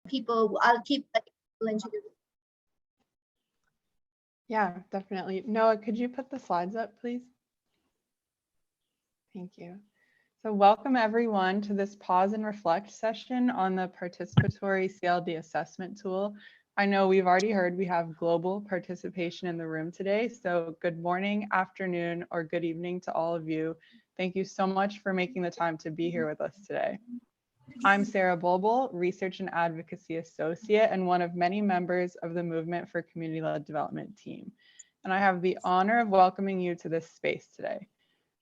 people. I'll keep people into the room. Yeah, definitely. Noah, could you put the slides up, please? Thank you. So welcome everyone to this pause and reflect session on the participatory CLD assessment tool. I know we've already heard we have global participation in the room today. So good morning, afternoon, or good evening to all of you. Thank you so much for making the time to be here with us today. I'm Sarah Bulbul, Research and Advocacy Associate and one of many members of the Movement for Community-Led Development team. And I have the honor of welcoming you to this space today.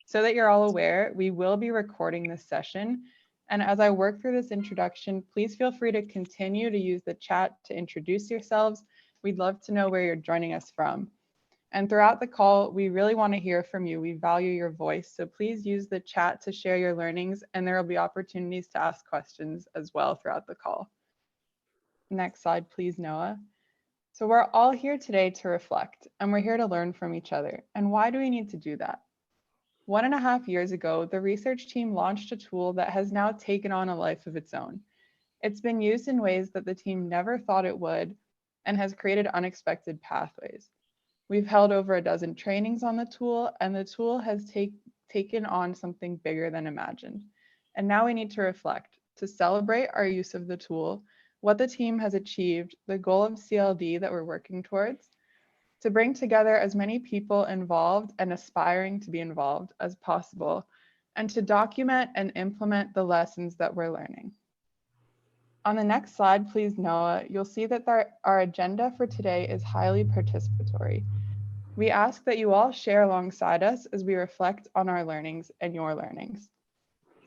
So that you're all aware, we will be recording this session. And as I work through this introduction, please feel free to continue to use the chat to introduce yourselves. We'd love to know where you're joining us from. And throughout the call, we really want to hear from you. We value your voice. So please use the chat to share your learnings, and there will be opportunities to ask questions as well throughout the call. Next slide, please, Noah. So we're all here today to reflect, and we're here to learn from each other. And why do we need to do that? 1.5 years ago, the research team launched a tool that has now taken on a life of its own. It's been used in ways that the team never thought it would and has created unexpected pathways. We've held over a dozen trainings on the tool, and the tool has taken on something bigger than imagined. And now we need to reflect, to celebrate our use of the tool, what the team has achieved, the goal of CLD that we're working towards, to bring together as many people involved and aspiring to be involved as possible, and to document and implement the lessons that we're learning. On the next slide, please, Noah, you'll see that our agenda for today is highly participatory. We ask that you all share alongside us as we reflect on our learnings and your learnings.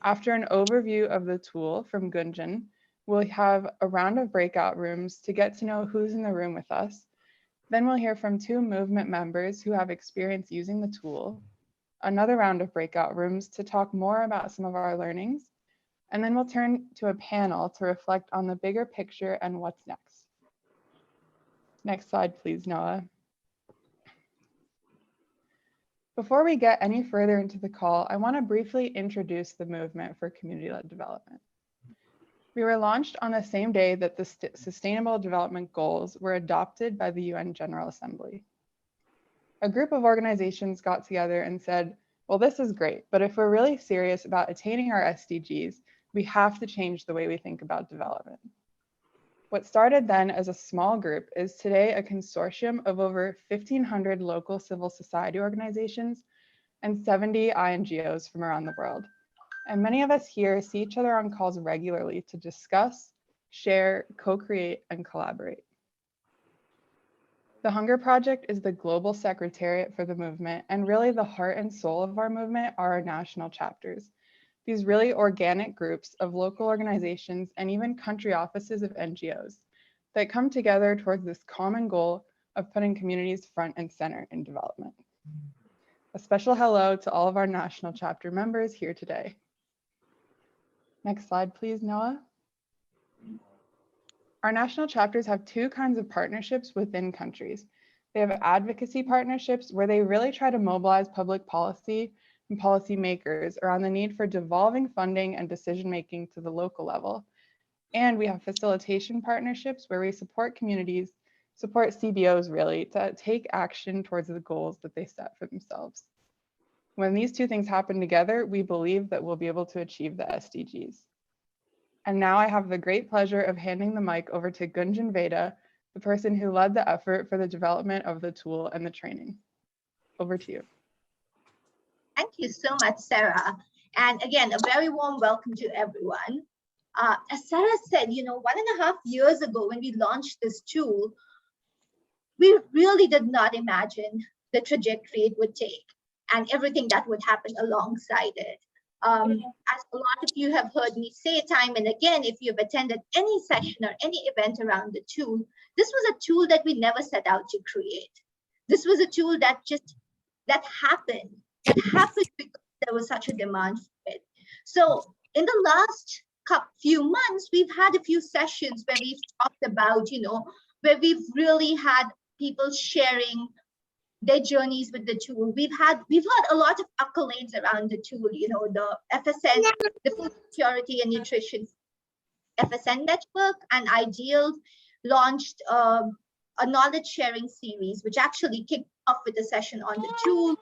After an overview of the tool from Gunjan, we'll have a round of breakout rooms to get to know who's in the room with us. Then we'll hear from 2 movement members who have experience using the tool, another round of breakout rooms to talk more about some of our learnings, and then we'll turn to a panel to reflect on the bigger picture and what's next. Next slide, please, Noah. Before we get any further into the call, I want to briefly introduce the Movement for Community-Led Development. We were launched on the same day that the Sustainable Development Goals were adopted by the UN General Assembly. A group of organizations got together and said, well, this is great, but if we're really serious about attaining our SDGs, we have to change the way we think about development. What started then as a small group is today a consortium of over 1,500 local civil society organizations and 70 INGOs from around the world. And many of us here see each other on calls regularly to discuss, share, co-create, and collaborate. The Hunger Project is the global secretariat for the movement, and really the heart and soul of our movement are our national chapters. These really organic groups of local organizations and even country offices of NGOs that come together towards this common goal of putting communities front and center in development. A special hello to all of our national chapter members here today. Next slide, please, Noah. Our national chapters have 2 kinds of partnerships within countries. They have advocacy partnerships where they really try to mobilize public policy and policymakers around the need for devolving funding and decision-making to the local level. And we have facilitation partnerships where we support communities, support CBOs really, to take action towards the goals that they set for themselves. When these 2 things happen together, we believe that we'll be able to achieve the SDGs. And now I have the great pleasure of handing the mic over to Gunjan Veda, the person who led the effort for the development of the tool and the training. Over to you. Thank you so much, Sarah. And again, a very warm welcome to everyone. As Sarah said, 1.5 years ago when we launched this tool, we really did not imagine the trajectory it would take and everything that would happen alongside it. As a lot of you have heard me say time and again, if you've attended any session or any event around the tool, this was a tool that we never set out to create. This was a tool that happened. It happened because there was such a demand for it. So in the last few months, we've had a few sessions where we've talked about, where we've really had people sharing their journeys with the tool. We've heard a lot of accolades around the tool, the FSN, the Food Security and Nutrition FSN Network and Ideal launched a knowledge sharing series, which actually kicked off with a session on the tool.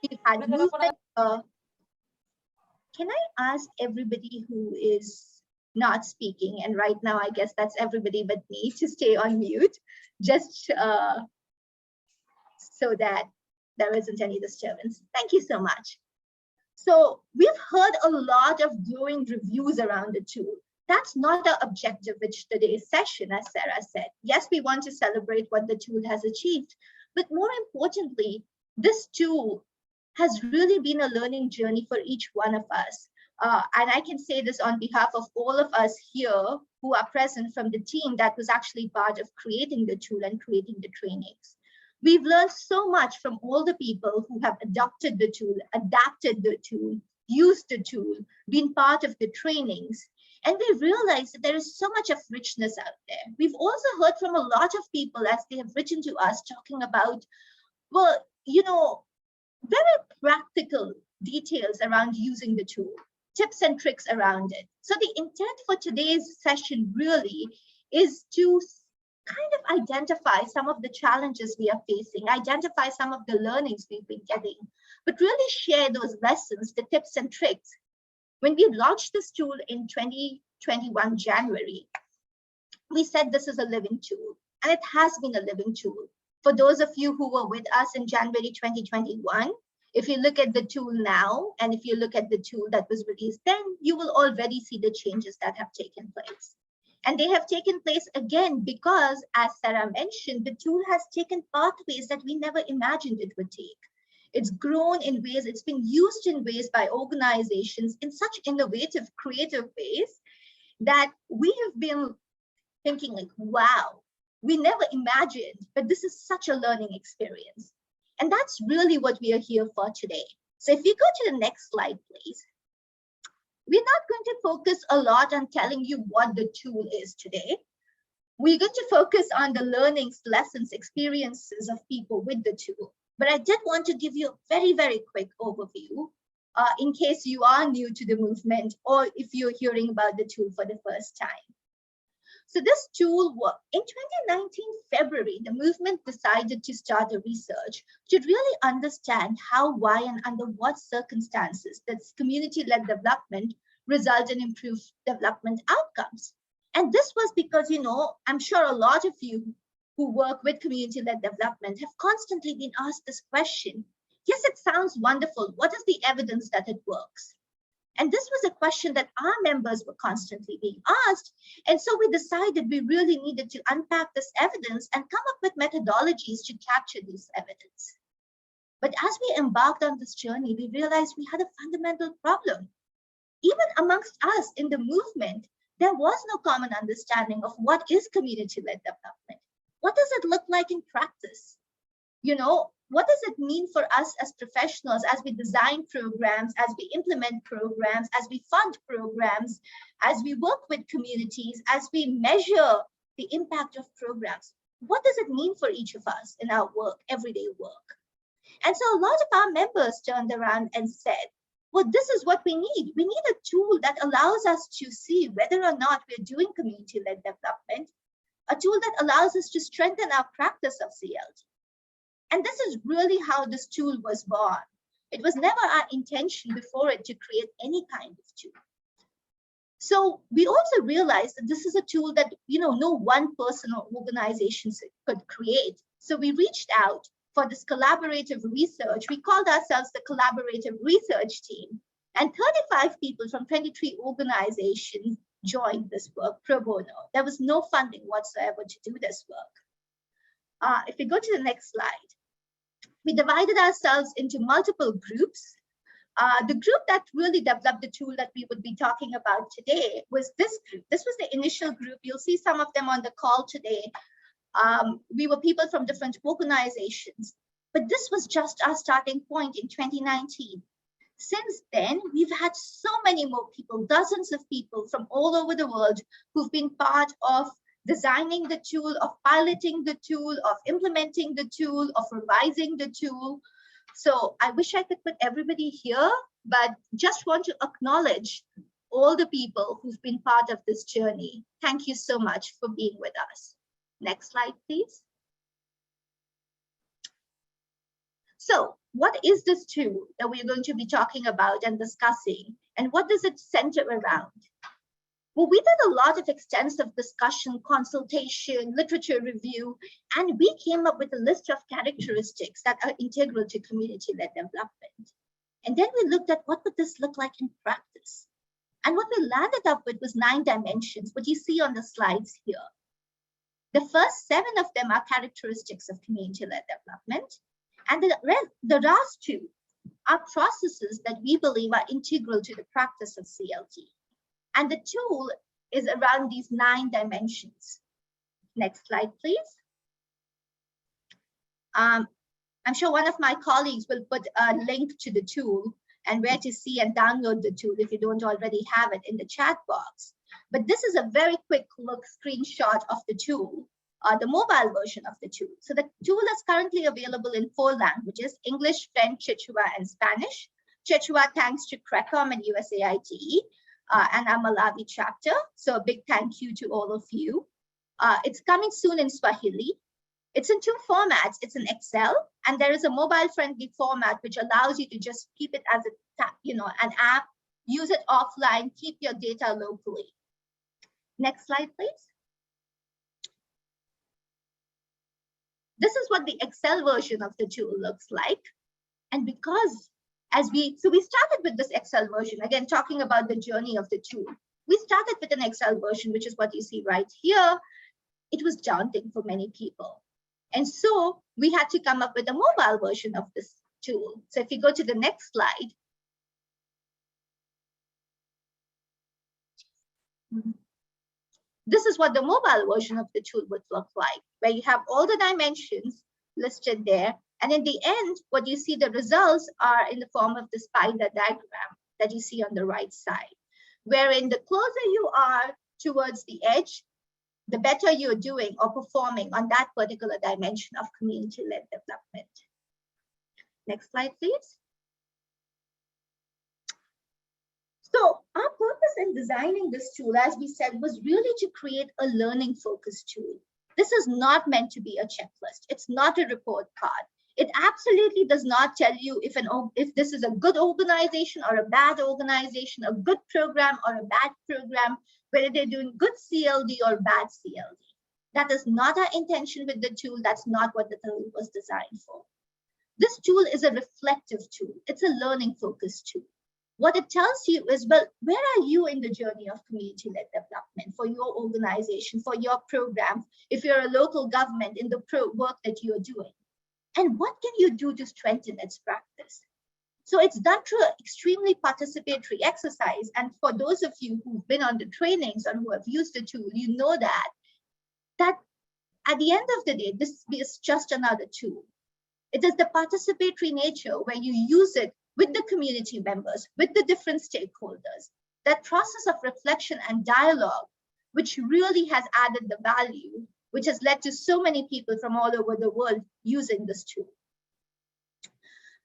We've had movement. Can I ask everybody who is not speaking, and right now I guess that's everybody but me, to stay on mute, just so that there isn't any disturbance. Thank you so much. So we've heard a lot of glowing reviews around the tool. That's not our objective with today's session, as Sarah said. Yes, we want to celebrate what the tool has achieved, but more importantly, this tool has really been a learning journey for each one of us. And I can say this on behalf of all of us here who are present from the team that was actually part of creating the tool and creating the trainings. We've learned so much from all the people who have adopted the tool, adapted the tool, used the tool, been part of the trainings. And we realized that there is so much of richness out there. We've also heard from a lot of people as they have written to us talking about, well, you know, very practical details around using the tool, tips and tricks around it. So the intent for today's session really is to kind of identify some of the challenges we are facing, identify some of the learnings we've been getting, but really share those lessons, the tips and tricks. When we launched this tool in 2021 January, we said this is a living tool, and it has been a living tool. For those of you who were with us in January 2021, if you look at the tool now, and if you look at the tool that was released then, you will already see the changes that have taken place. And they have taken place again because, as Sarah mentioned, the tool has taken pathways that we never imagined it would take. It's grown in ways, it's been used in ways by organizations in such innovative, creative ways that we have been thinking like, wow, we never imagined, but this is such a learning experience. And that's really what we are here for today. So if you go to the next slide, please. We're not going to focus a lot on telling you what the tool is today. We're going to focus on the learnings, lessons, experiences of people with the tool. But I did want to give you a very, very quick overview in case you are new to the movement or if you're hearing about the tool for the first time. So this tool, in 2019 February, the movement decided to start a research to really understand how, why, and under what circumstances this community-led development result in improved development outcomes. And this was because, you know, I'm sure a lot of you who work with community-led development have constantly been asked this question. Yes, it sounds wonderful. What is the evidence that it works? And this was a question that our members were constantly being asked. And so we decided we really needed to unpack this evidence and come up with methodologies to capture this evidence. But as we embarked on this journey, we realized we had a fundamental problem. Even amongst us in the movement, there was no common understanding of what is community-led development. What does it look like in practice? You know, what does it mean for us as professionals as we design programs, as we implement programs, as we fund programs, as we work with communities, as we measure the impact of programs? What does it mean for each of us in our work, everyday work? And so a lot of our members turned around and said, well, this is what we need. We need a tool that allows us to see whether or not we're doing community-led development, a tool that allows us to strengthen our practice of CLD. And this is really how this tool was born. It was never our intention before it to create any kind of tool. So we also realized that this is a tool that, you know, no one person or organization could create. So we reached out for this collaborative research. We called ourselves the collaborative research team, and 35 people from 23 organizations joined this work pro bono. There was no funding whatsoever to do this work. If we go to the next slide, we divided ourselves into multiple groups. The group that really developed the tool that we would be talking about today was this group. This was the initial group. You'll see some of them on the call today. We were people from different organizations, but this was just our starting point in 2019. Since then, we've had so many more people, dozens of people from all over the world who've been part of designing the tool, of piloting the tool, of implementing the tool, of revising the tool. So I wish I could put everybody here, but just want to acknowledge all the people who've been part of this journey. Thank you so much for being with us. Next slide, please. So what is this tool that we're going to be talking about and discussing, and what does it center around? Well, we did a lot of extensive discussion, consultation, literature review, and we came up with a list of characteristics that are integral to community-led development. And then we looked at what would this look like in practice. And what we landed up with was 9 dimensions, what you see on the slides here. The first 7 of them are characteristics of community-led development. And the last 2 are processes that we believe are integral to the practice of CLD. And the tool is around these 9 dimensions. Next slide, please. I'm sure one of my colleagues will put a link to the tool and where to see and download the tool if you don't already have it in the chat box. But this is a very quick look screenshot of the tool, the mobile version of the tool. So the tool is currently available in 4 languages: English, French, Quechua, and Spanish. Quechua thanks to CRECOM and USAID. And our Malawi chapter. So a big thank you to all of you. It's coming soon in Swahili. It's in 2 formats. It's in Excel, and there is a mobile-friendly format which allows you to just keep it as an app, use it offline, keep your data locally. Next slide, please. This is what the Excel version of the tool looks like. And because we started with this Excel version, again, talking about the journey of the tool. We started with an Excel version, which is what you see right here. It was daunting for many people. And so we had to come up with a mobile version of this tool. So if you go to the next slide. This is what the mobile version of the tool would look like, where you have all the dimensions listed there. And in the end, what you see, the results are in the form of the spider diagram that you see on the right side, wherein the closer you are towards the edge, the better you're doing or performing on that particular dimension of community-led development. Next slide, please. So our purpose in designing this tool, as we said, was really to create a learning-focused tool. This is not meant to be a checklist. It's not a report card. It absolutely does not tell you if this is a good organization or a bad organization, a good program or a bad program, whether they're doing good CLD or bad CLD. That is not our intention with the tool. That's not what the tool was designed for. This tool is a reflective tool. It's a learning-focused tool. What it tells you is, well, where are you in the journey of community-led development for your organization, for your program, if you're a local government in the work that you're doing? And what can you do to strengthen its practice? So it's done through an extremely participatory exercise. And for those of you who've been on the trainings and who have used the tool, you know that at the end of the day, this is just another tool. It is the participatory nature where you use it with the community members, with the different stakeholders, that process of reflection and dialogue, which really has added the value, which has led to so many people from all over the world using this tool.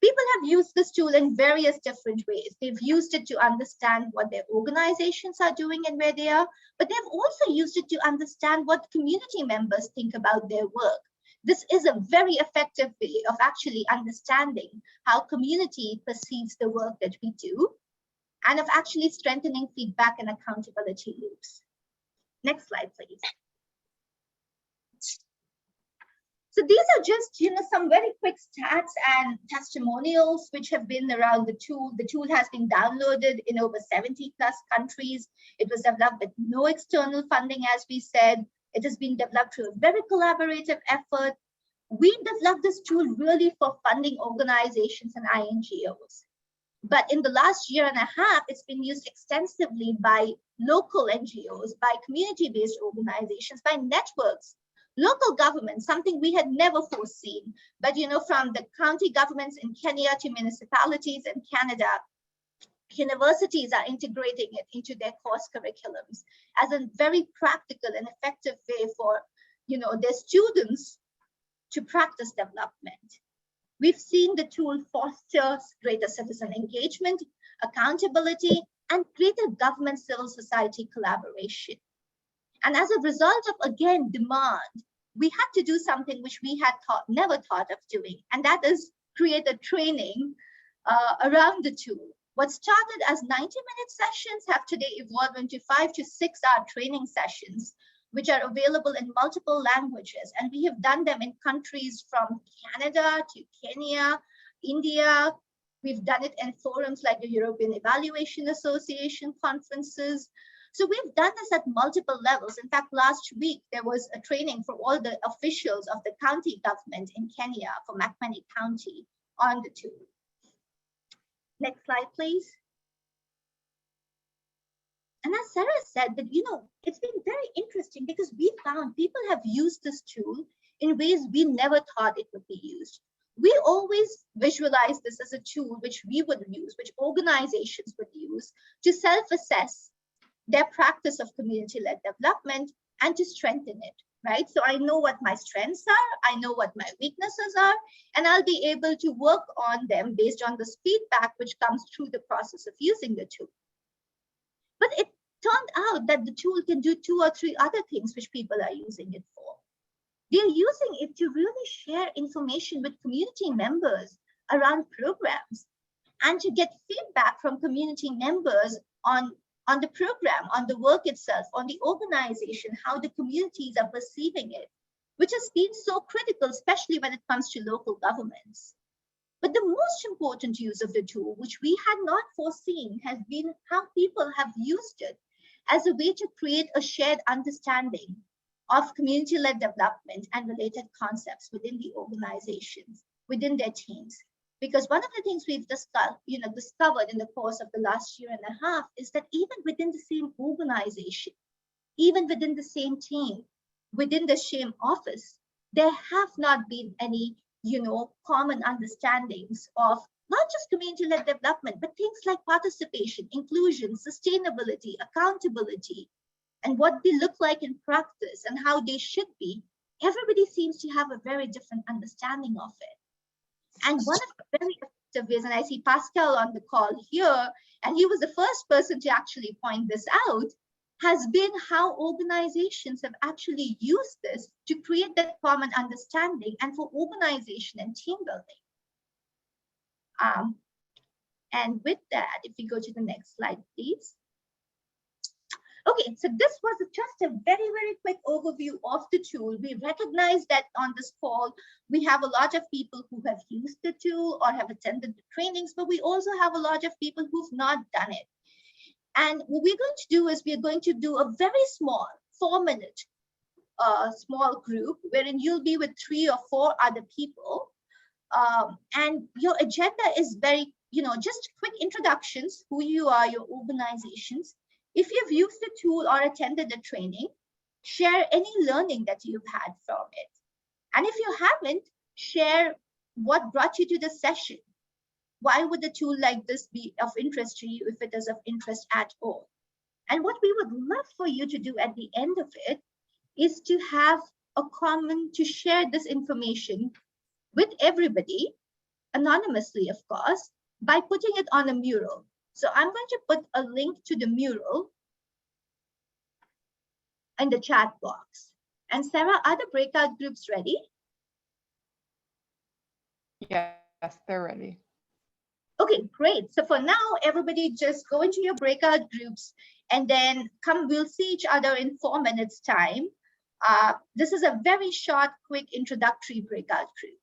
People have used this tool in various different ways. They've used it to understand what their organizations are doing and where they are, but they've also used it to understand what community members think about their work. This is a very effective way of actually understanding how community perceives the work that we do, and of actually strengthening feedback and accountability loops. Next slide, please. So these are just, some very quick stats and testimonials which have been around the tool. The tool has been downloaded in over 70+ countries. It was developed with no external funding, as we said. It has been developed through a very collaborative effort. We developed this tool really for funding organizations and INGOs. But in the last year and a half, it's been used extensively by local NGOs, by community-based organizations, by networks, local governments, something we had never foreseen. But from the county governments in Kenya to municipalities in Canada, universities are integrating it into their course curriculums as a very practical and effective way for their students to practice development. We've seen the tool foster greater citizen engagement, accountability, and greater government civil society collaboration. And as a result of, again, demand, we had to do something which we had never thought of doing, and that is create a training around the tool. What started as 90-minute sessions have today evolved into 5 to 6 hour training sessions, which are available in multiple languages. And we have done them in countries from Canada to Kenya, India. We've done it in forums like the European Evaluation Association conferences. So we've done this at multiple levels. In fact, last week, there was a training for all the officials of the county government in Kenya for Makumeni County on the tool. Next slide, please. And as Sarah said, that, it's been very interesting because we found people have used this tool in ways we never thought it would be used. We always visualize this as a tool which we would use, which organizations would use to self-assess their practice of community-led development and to strengthen it, right? So I know what my strengths are, I know what my weaknesses are, and I'll be able to work on them based on this feedback which comes through the process of using the tool. But it turned out that the tool can do 2 or 3 other things which people are using it for. They're using it to really share information with community members around programs and to get feedback from community members on the program, on the work itself, on the organization, how the communities are perceiving it, which has been so critical, especially when it comes to local governments. But the most important use of the tool, which we had not foreseen, has been how people have used it as a way to create a shared understanding of community-led development and related concepts within the organizations, within their teams. Because one of the things we've discovered in the course of the last year and a half is that even within the same organization, even within the same team, within the same office, there have not been any, common understandings of not just community-led development, but things like participation, inclusion, sustainability, accountability, and what they look like in practice and how they should be. Everybody seems to have a very different understanding of it. And one of the very effective ways, and I see Pascal on the call here, and he was the first person to actually point this out, has been how organizations have actually used this to create that common understanding and for organization and team building. And with that, if we go to the next slide, please. Okay, so this was just a very, very quick overview of the tool. We recognize that on this call, we have a lot of people who have used the tool or have attended the trainings, but we also have a lot of people who've not done it. And what we're going to do is we're going to do a very small 4-minute small group wherein you'll be with 3 or 4 other people. And your agenda is very, just quick introductions, who you are, your organizations. If you've used the tool or attended the training, share any learning that you've had from it. And if you haven't, share what brought you to the session. Why would a tool like this be of interest to you if it is of interest at all? And what we would love for you to do at the end of it is to have to share this information with everybody, anonymously, of course, by putting it on a mural. So I'm going to put a link to the mural in the chat box. And Sarah, are the breakout groups ready? Yes, they're ready. Okay, great. So for now, everybody just go into your breakout groups and then we'll see each other in 4 minutes time. This is a very short, quick introductory breakout group.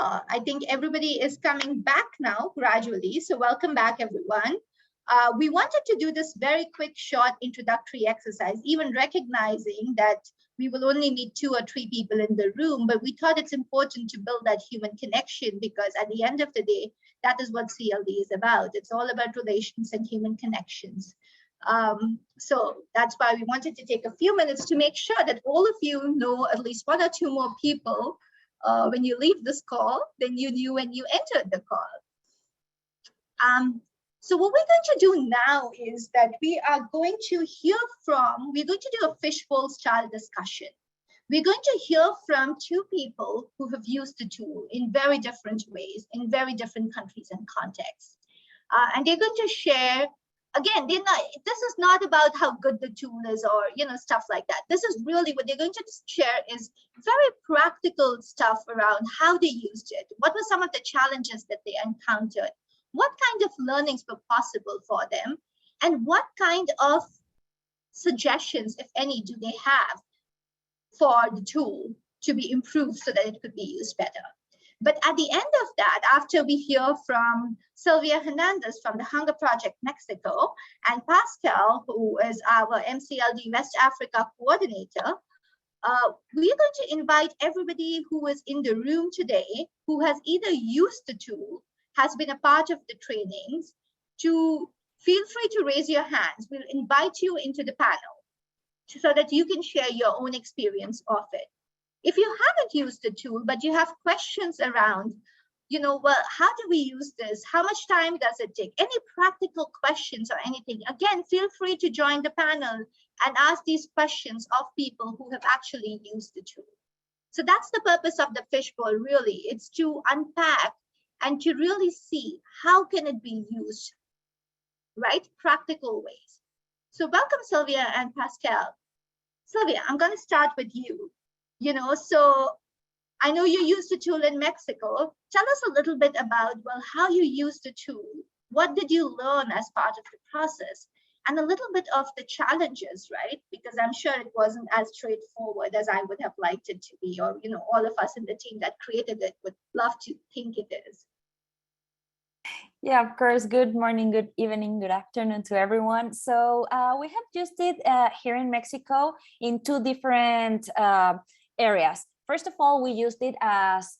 Well, I think everybody is coming back now gradually. So welcome back, everyone. We wanted to do this very quick, short introductory exercise, even recognizing that we will only meet 2 or 3 people in the room, but we thought it's important to build that human connection because at the end of the day, that is what CLD is about. It's all about relations and human connections. So that's why we wanted to take a few minutes to make sure that all of you know at least 1 or 2 more people when you leave this call than you knew when you entered the call. So what we're going to do now is that we're going to do a fishbowl style discussion. We're going to hear from 2 people who have used the tool in very different ways, in very different countries and contexts. And they're going to share, again, this is not about how good the tool is or, stuff like that. This is really what they're going to share is very practical stuff around how they used it. What were some of the challenges that they encountered? What kind of learnings were possible for them? And what kind of suggestions, if any, do they have for the tool to be improved so that it could be used better? But at the end of that, after we hear from Sylvia Hernandez from the Hunger Project Mexico and Pascal, who is our MCLD West Africa coordinator, we're going to invite everybody who is in the room today who has either used the tool, has been a part of the trainings, to feel free to raise your hands. We'll invite you into the panel so that you can share your own experience of it. If you haven't used the tool, but you have questions around, well, how do we use this? How much time does it take? Any practical questions or anything, again, feel free to join the panel and ask these questions of people who have actually used the tool. So that's the purpose of the fishbowl, really. It's to unpack and to really see how can it be used, right? Practical ways. So welcome, Sylvia and Pascal. Sylvia, I'm going to start with you. So I know you used the tool in Mexico. Tell us a little bit about, well, how you used the tool. What did you learn as part of the process? And a little bit of the challenges, right? Because I'm sure it wasn't as straightforward as I would have liked it to be, or, all of us in the team that created it would love to think it is. Yeah, of course. Good morning, good evening, good afternoon to everyone. So we have used it here in Mexico in 2 different areas. First of all, we used it as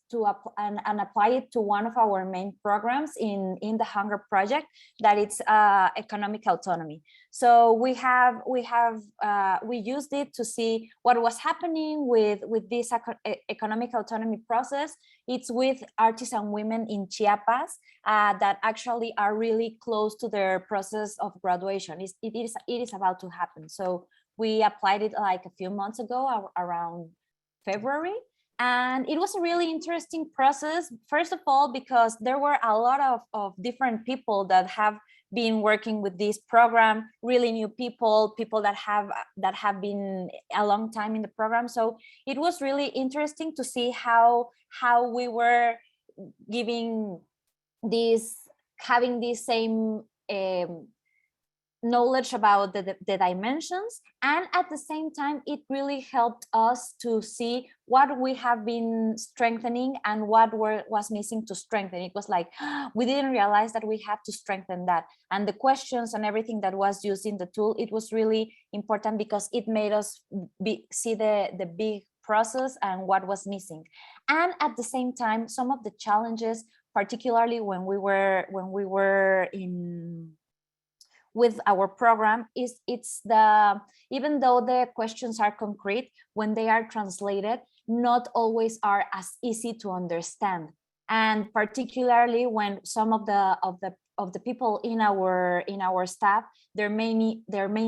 and apply it to one of our main programs in the Hunger Project, that it's economic autonomy. So we used it to see what was happening with this economic autonomy process. It's with artisan women in Chiapas that actually are really close to their process of graduation. It is about to happen. So we applied it like a few months ago, around February, and it was a really interesting process. First of all, because there were a lot of different people that have been working with this program, really new people that have been a long time in the program. So it was really interesting to see how we were having this same knowledge about the dimensions, and at the same time it really helped us to see what we have been strengthening and what was missing to strengthen. It was like we didn't realize that we have to strengthen that, and the questions and everything that was used in the tool, it was really important because it made us see the big process and what was missing. And at the same time, some of the challenges, particularly when we were with our program, even though the questions are concrete, when they are translated, not always are as easy to understand. And particularly when some of the people in our staff, their main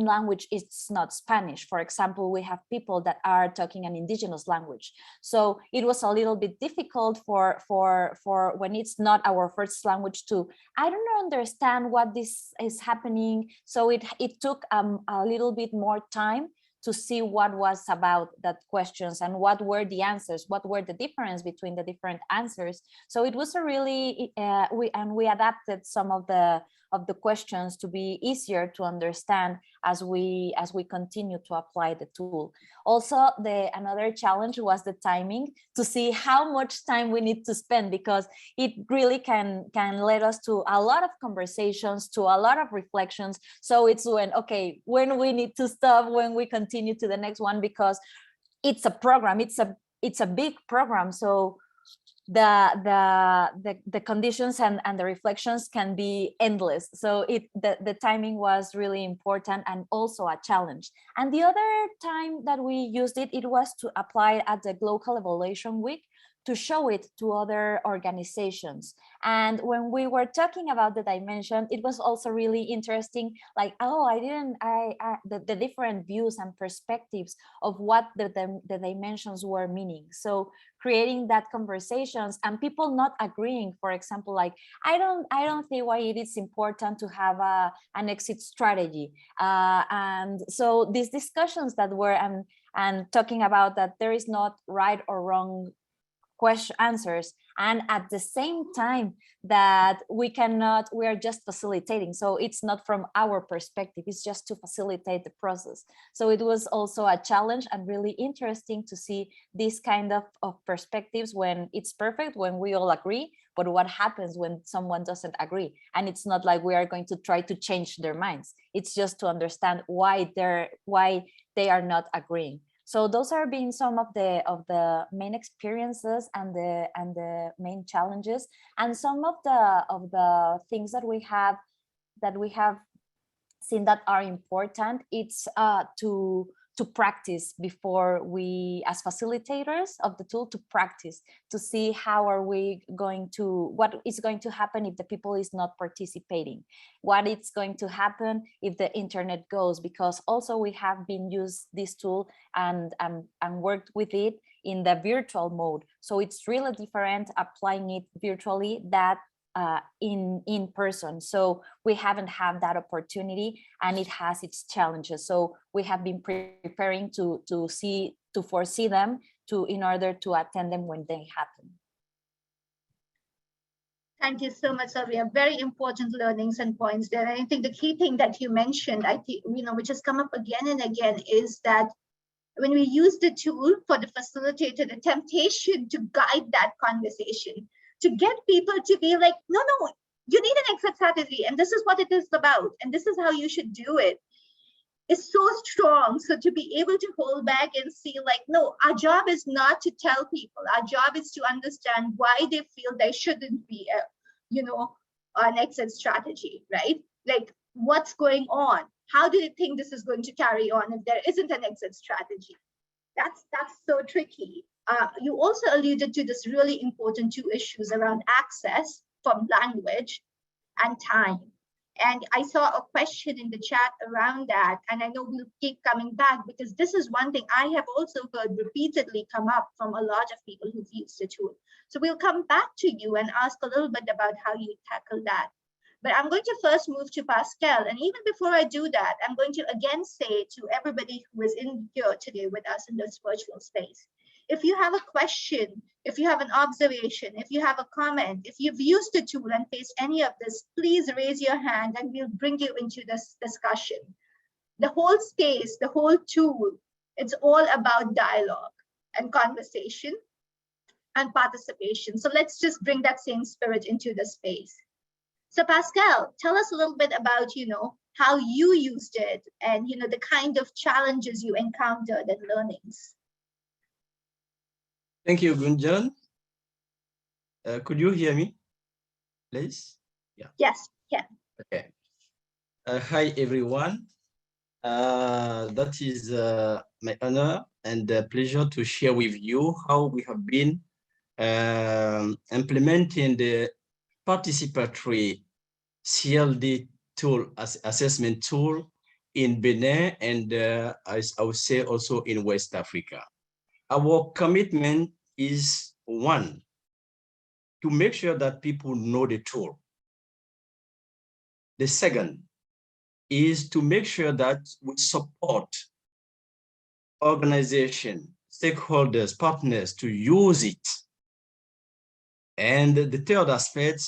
language is not Spanish. For example, we have people that are talking an indigenous language. So it was a little bit difficult for when it's not our first language I don't understand what this is happening. So it took a little bit more time to see what was about that questions and what were the answers, what were the difference between the different answers. So it was a really, we adapted some of the of the questions to be easier to understand as we continue to apply the tool. Also, another challenge was the timing, to see how much time we need to spend, because it really can lead us to a lot of conversations, to a lot of reflections. So it's when we need to stop, when we continue to the next one, because it's a program, it's a big program. So the conditions and the reflections can be endless. So the timing was really important and also a challenge. And the other time that we used it was to apply at the Global Evaluation Week, to show it to other organizations. And when we were talking about the dimension, it was also really interesting, like, oh, the different views and perspectives of what the dimensions were meaning. So creating that conversations and people not agreeing, for example, like, I don't think why it is important to have an exit strategy. And so these discussions that were, and talking about that there is not right or wrong answers, and at the same time that we are just facilitating. So it's not from our perspective, it's just to facilitate the process. So it was also a challenge and really interesting to see this kind of perspectives, when it's perfect, when we all agree, but what happens when someone doesn't agree? And it's not like we are going to try to change their minds. It's just to understand why they are not agreeing. So those are being some of the main experiences and the main challenges, and some of the things that we have seen that are important. It's to practice before we, as facilitators of the tool, to practice, to see what is going to happen if the people is not participating, what is going to happen if the internet goes, because also we have been used this tool and worked with it in the virtual mode. So it's really different applying it virtually that in person. So we haven't had that opportunity, and it has its challenges. So we have been preparing to foresee them, in order to attend them when they happen. Thank you so much, Sylvia. Very important learnings and points there. And I think the key thing that you mentioned, I think, which has come up again and again, is that when we use the tool for the facilitator, the temptation to guide that conversation, to get people to be like, no, you need an exit strategy, and this is what it is about, and this is how you should do it, is so strong. So to be able to hold back and see, like, no, our job is not to tell people. Our job is to understand why they feel there shouldn't be an exit strategy, right? Like, what's going on? How do they think this is going to carry on if there isn't an exit strategy? That's so tricky. You also alluded to this really important two issues around access from language and time. And I saw a question in the chat around that, and I know we'll keep coming back, because this is one thing I have also heard repeatedly come up from a lot of people who've used the tool. So we'll come back to you and ask a little bit about how you tackle that. But I'm going to first move to Pascal. And even before I do that, I'm going to again say to everybody who is in here today with us in this virtual space, if you have a question, if you have an observation, if you have a comment, if you've used the tool and faced any of this, please raise your hand and we'll bring you into this discussion. The whole space, the whole tool, it's all about dialogue and conversation and participation. So let's just bring that same spirit into the space. So Pascal, tell us a little bit about, how you used it and, the kind of challenges you encountered and learnings. Thank you, Gunjan. Could you hear me, please? Yeah. Yes, yeah. Okay. Hi, everyone. That is my honor and pleasure to share with you how we have been implementing the participatory CLD tool, assessment tool in Benin, and as I would say also in West Africa. Our commitment is, one, to make sure that people know the tool. The second is to make sure that we support organizations, stakeholders, partners to use it. And the third aspect,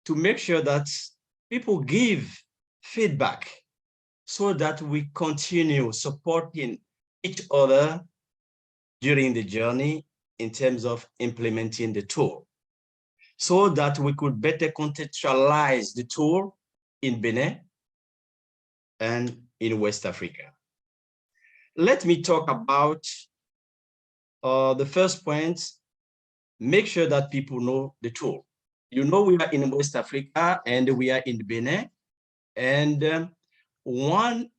to make sure that people give feedback so that we continue supporting each other during the journey in terms of implementing the tool, so that we could better contextualize the tool in Benin and in West Africa. Let me talk about the first point. Make sure that people know the tool. You know, we are in West Africa and we are in Benin, and one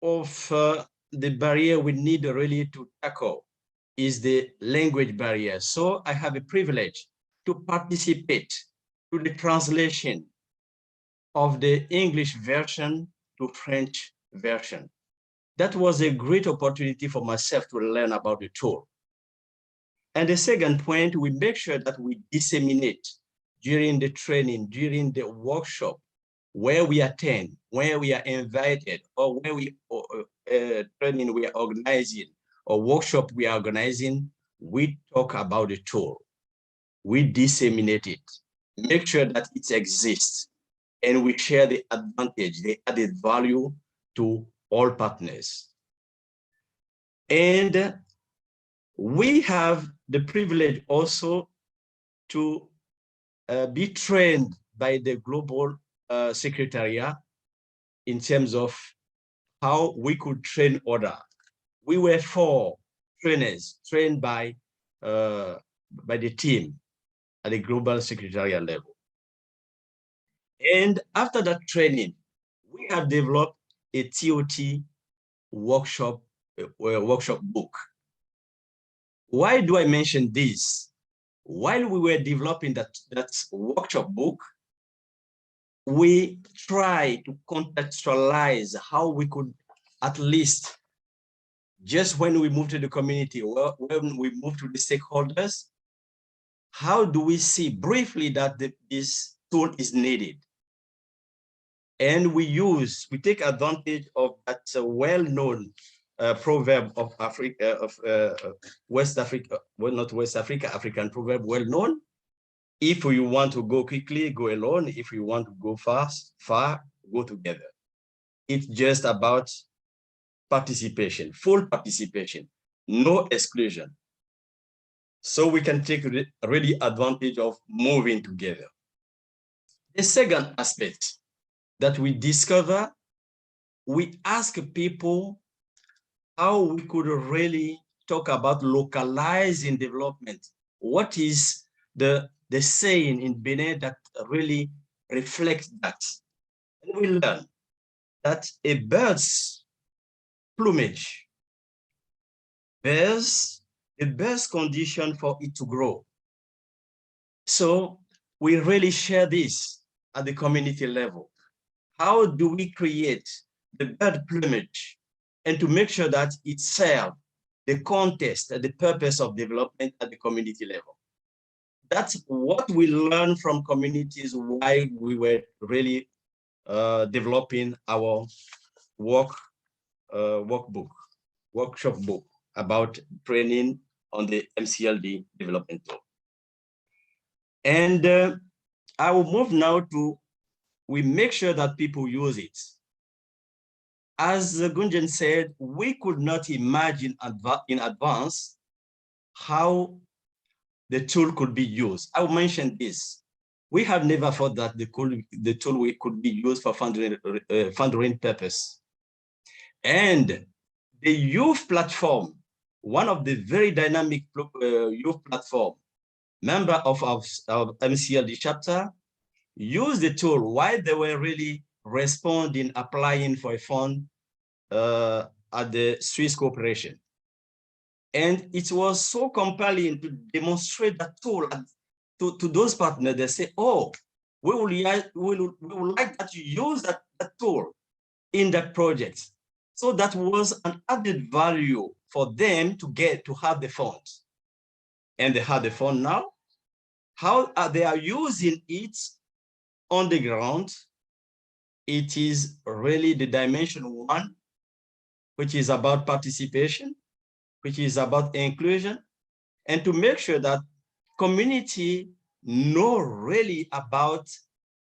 of the barrier we need really to tackle is the language barrier. So I have a privilege to participate to the translation of the English version to French version. That was a great opportunity for myself to learn about the tool. And the second point, we make sure that we disseminate during the training, during the workshop, where we attend, where we are invited, or where we training we are organizing, or workshop we are organizing, we talk about the tool. We disseminate it, make sure that it exists, and we share the advantage, the added value to all partners. And we have the privilege also to be trained by the Global Secretariat in terms of how we could train others. We were 4 trainers trained by the team at the Global Secretariat level. And after that training, we have developed a TOT workshop book. Why do I mention this? While we were developing that workshop book, we try to contextualize how we could, at least just when we move to the community, when we move to the stakeholders, how do we see briefly that this tool is needed? And we take advantage of that well-known proverb of Africa, West Africa, well, not West Africa, African proverb, well-known. If you want to go quickly, go alone. If you want to go far, go together. It's just about participation, full participation, no exclusion. So we can take really advantage of moving together. The second aspect that we discover, we ask people how we could really talk about localizing development. What is the saying in Benin that really reflects that? And we learn that a bird's plumage bears the best condition for it to grow. So we really share this at the community level. How do we create the bird plumage and to make sure that it serves the context and the purpose of development at the community level? That's what we learn from communities while we were really developing our workshop book about training on the MCLD development tool. And I will move now to, we make sure that people use it. As Gunjan said, we could not imagine in advance how the tool could be used. I will mention this. We have never thought that the tool could be used for fundraising purpose. And the youth platform, one of the very dynamic youth platform, member of our MCLD chapter, used the tool while they were really responding, applying for a fund at the Swiss Corporation. And it was so compelling to demonstrate that tool to those partners. They say, oh, we would like that you use that tool in that project. So that was an added value for them to have the funds. And they have the fund now. How they are using it on the ground, it is really the dimension 1, which is about participation, which is about inclusion, and to make sure that community know really about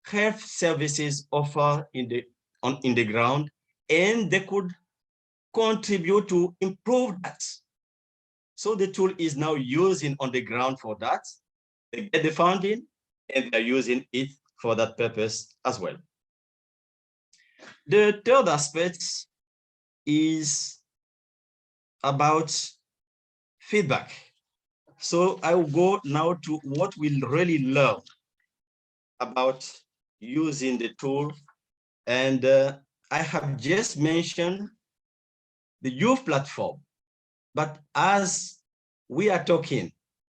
health services offered in the ground, and they could contribute to improve that. So the tool is now using on the ground for that. They get the funding and they're using it for that purpose as well. The third aspect is about feedback. So I will go now to what we really learn about using the tool. And I have just mentioned the youth platform, but as we are talking,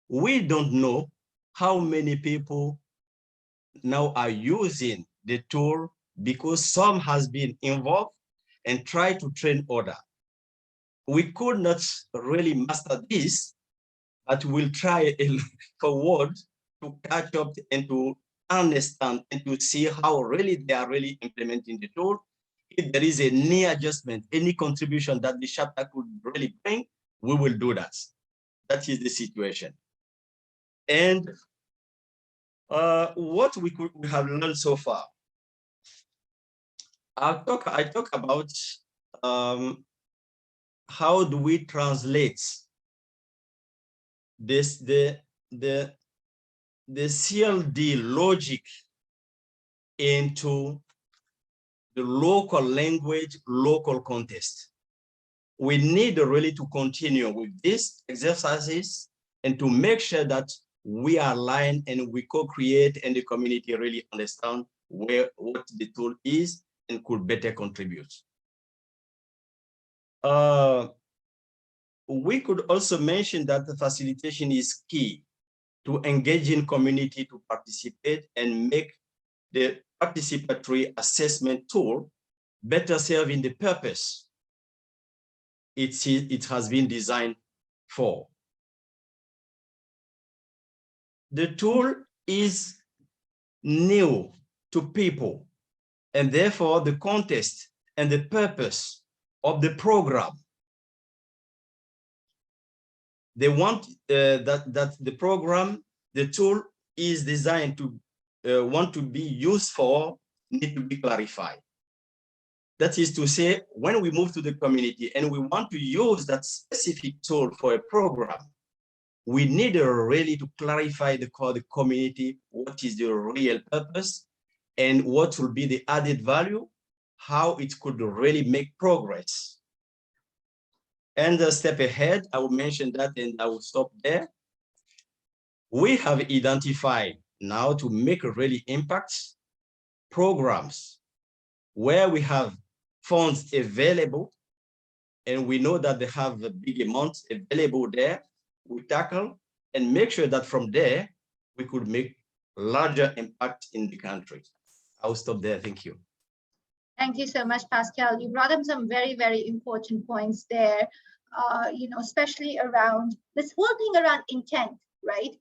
we don't know how many people now are using the tool because some has been involved and try to train others. We could not really master this, but we'll try forward to catch up and to understand and to see how really they are really implementing the tool. If there is any adjustment, any contribution that the chapter could really bring, we will do that. That is the situation. And what we have learned so far. I talk about how do we translate this the CLD logic into the local language, local context. We need really to continue with these exercises and to make sure that we are aligned and we co-create and the community really understand what the tool is and could better contribute. We could also mention that the facilitation is key to engaging community to participate and make the participatory assessment tool better serving the purpose it has been designed for. The tool is new to people, and therefore the context and the purpose of the program. They want that the program, the tool is designed to want to be used for, need to be clarified. That is to say, when we move to the community and we want to use that specific tool for a program, we need really to clarify the community, what is the real purpose and what will be the added value, how it could really make progress. And a step ahead, I will mention that and I will stop there. We have identified now to make a really impact programs where we have funds available and we know that they have a big amount available there. We tackle and make sure that from there, we could make larger impact in the country. I'll stop there, thank you. Thank you so much, Pascal. You brought up some very, very important points there, especially around this whole thing around intent, right?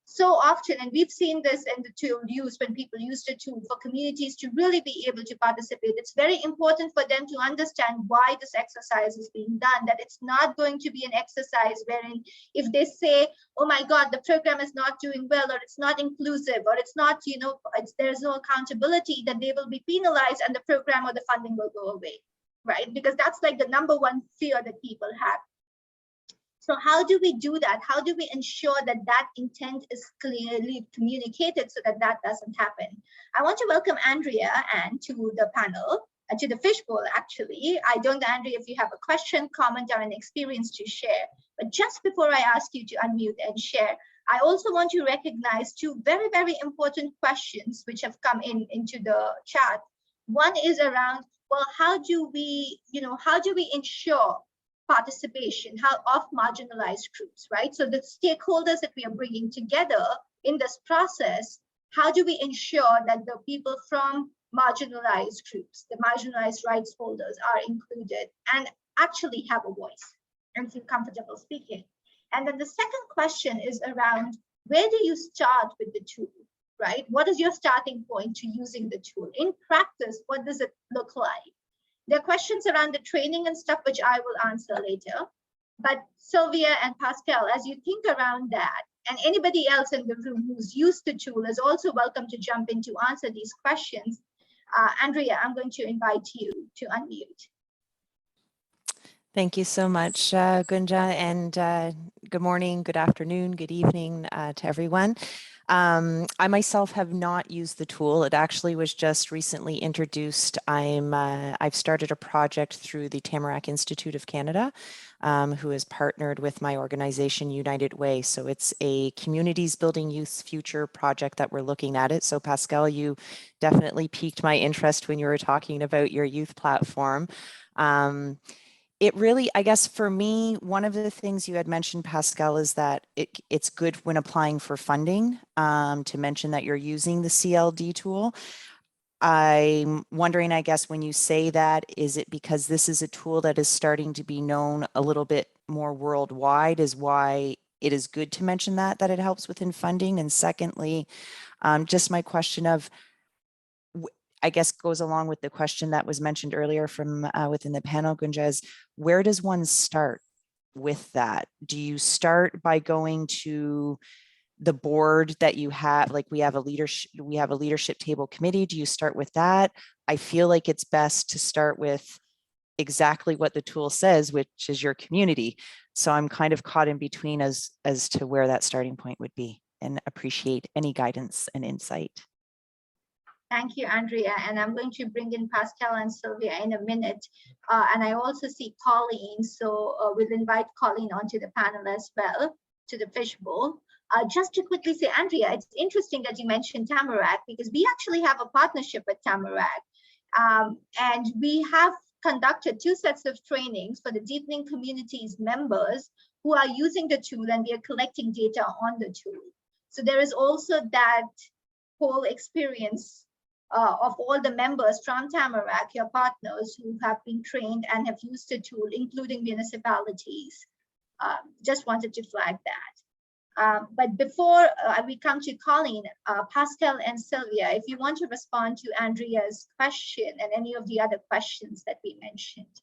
So often, and we've seen this in the tool used when people use the tool for communities to really be able to participate. It's very important for them to understand why this exercise is being done, that it's not going to be an exercise wherein if they say, oh my God, the program is not doing well, or it's not inclusive, or it's not, there's no accountability, that they will be penalized and the program or the funding will go away, right? Because that's like the number one fear that people have. So how do we do that? How do we ensure that that intent is clearly communicated so that that doesn't happen? I want to welcome Andrea and to the panel, to the fishbowl actually. I don't know, Andrea, if you have a question, comment, or an experience to share. But just before I ask you to unmute and share, I also want to recognize two very, very important questions which have come into the chat. One is around, well, how do we ensure participation of marginalized groups, right? So the stakeholders that we are bringing together in this process, how do we ensure that the people from marginalized groups, the marginalized rights holders, are included and actually have a voice and feel comfortable speaking? And then the second question is around, where do you start with the tool, right? What is your starting point to using the tool? In practice, what does it look like? There are questions around the training and stuff, which I will answer later. But Sylvia and Pascal, as you think around that, And anybody else in the room who's used the tool is also welcome to jump in to answer these questions. Andrea, I'm going to invite you to unmute. Thank you so much, Gunja, and good morning, good afternoon, good evening to everyone. I myself have not used the tool. It actually was just recently introduced. I've started a project through the Tamarack Institute of Canada, who has partnered with my organization, United Way. So it's a Communities Building Youth's Future project that we're looking at it. So Pascal, you definitely piqued my interest when you were talking about your youth platform. It really, I guess for me, one of the things you had mentioned, Pascal, is that it's good when applying for funding to mention that you're using the CLD tool. I'm wondering, I guess, when you say that, is it because this is a tool that is starting to be known a little bit more worldwide, is why it is good to mention that it helps within funding? And secondly, just my question of, I guess goes along with the question that was mentioned earlier from within the panel, Gunja, is where does one start with that? Do you start by going to the board that you have, like we have a leadership table committee? Do you start with that? I feel like it's best to start with exactly what the tool says, which is your community. So I'm kind of caught in between as to where that starting point would be, and appreciate any guidance and insight. Thank you, Andrea. And I'm going to bring in Pascal and Sylvia in a minute. And I also see Colleen. So we'll invite Colleen onto the panel as well, to the fishbowl. Just to quickly say, Andrea, it's interesting that you mentioned Tamarack, because we actually have a partnership with Tamarack. And we have conducted 2 sets of trainings for the Deepening Communities members who are using the tool, and we are collecting data on the tool. So there is also that whole experience of all the members from Tamarack, your partners who have been trained and have used the tool, including municipalities. Just wanted to flag that. But before we come to Colleen, Pascal and Sylvia, if you want to respond to Andrea's question and any of the other questions that we mentioned.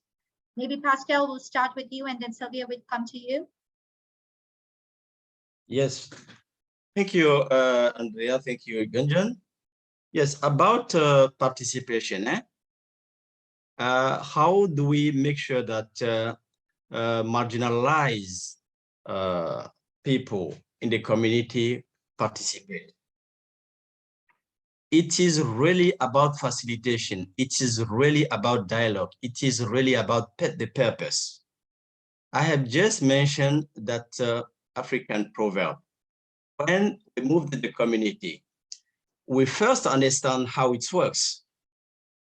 Maybe Pascal will start with you, and then Sylvia will come to you. Yes, thank you, Andrea. Thank you, Gunjan. Yes, about participation. How do we make sure that marginalized people in the community participate? It is really about facilitation. It is really about dialogue. It is really about the purpose. I have just mentioned that African proverb. When we move to the community, we first understand how it works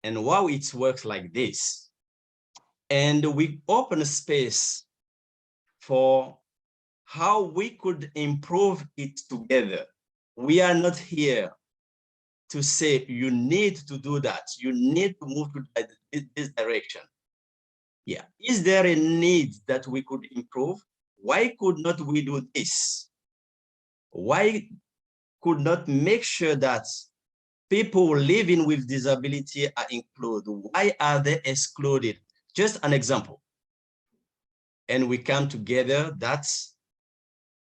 and why it works like this. And we open a space for how we could improve it together. We are not here to say, you need to do that. You need to move to this direction. Yeah, is there a need that we could improve? Why could not we do this? Why could not make sure that people living with disability are included? Why are they excluded? Just an example. And we come together that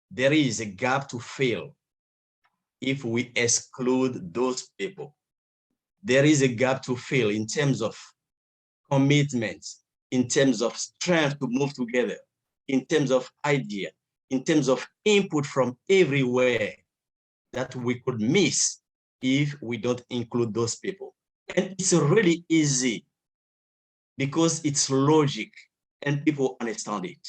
there is a gap to fill if we exclude those people. There is a gap to fill in terms of commitment, in terms of strength to move together, in terms of idea, in terms of input from everywhere that we could miss if we don't include those people. And it's really easy because it's logic and people understand it.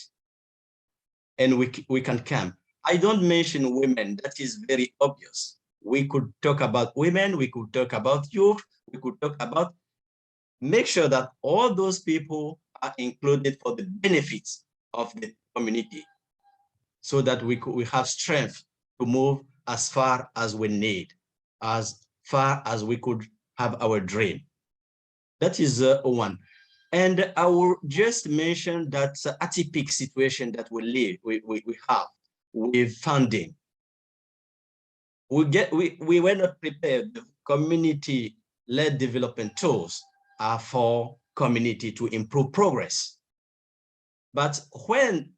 And we can come. I don't mention women, that is very obvious. We could talk about women, we could talk about youth, we could talk about, make sure that all those people are included for the benefits of the community so that we have strength to move as far as we need, as far as we could have our dream. That is one. And I will just mention that atypical situation that we have with funding. We were not prepared. The community-led development tools are for community to improve progress. But when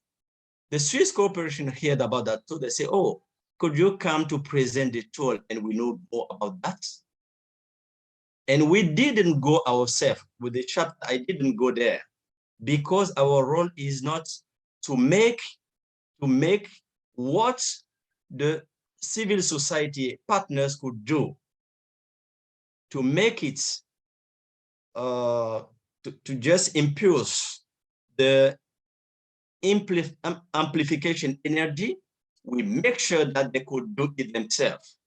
the Swiss Corporation heard about that too, they say, oh, could you come to present the tool and we know more about that? And we didn't go ourselves with the chapter. I didn't go there because our role is not to make what the civil society partners could do to make it to just impulse the amplification energy. We make sure that they could do it themselves.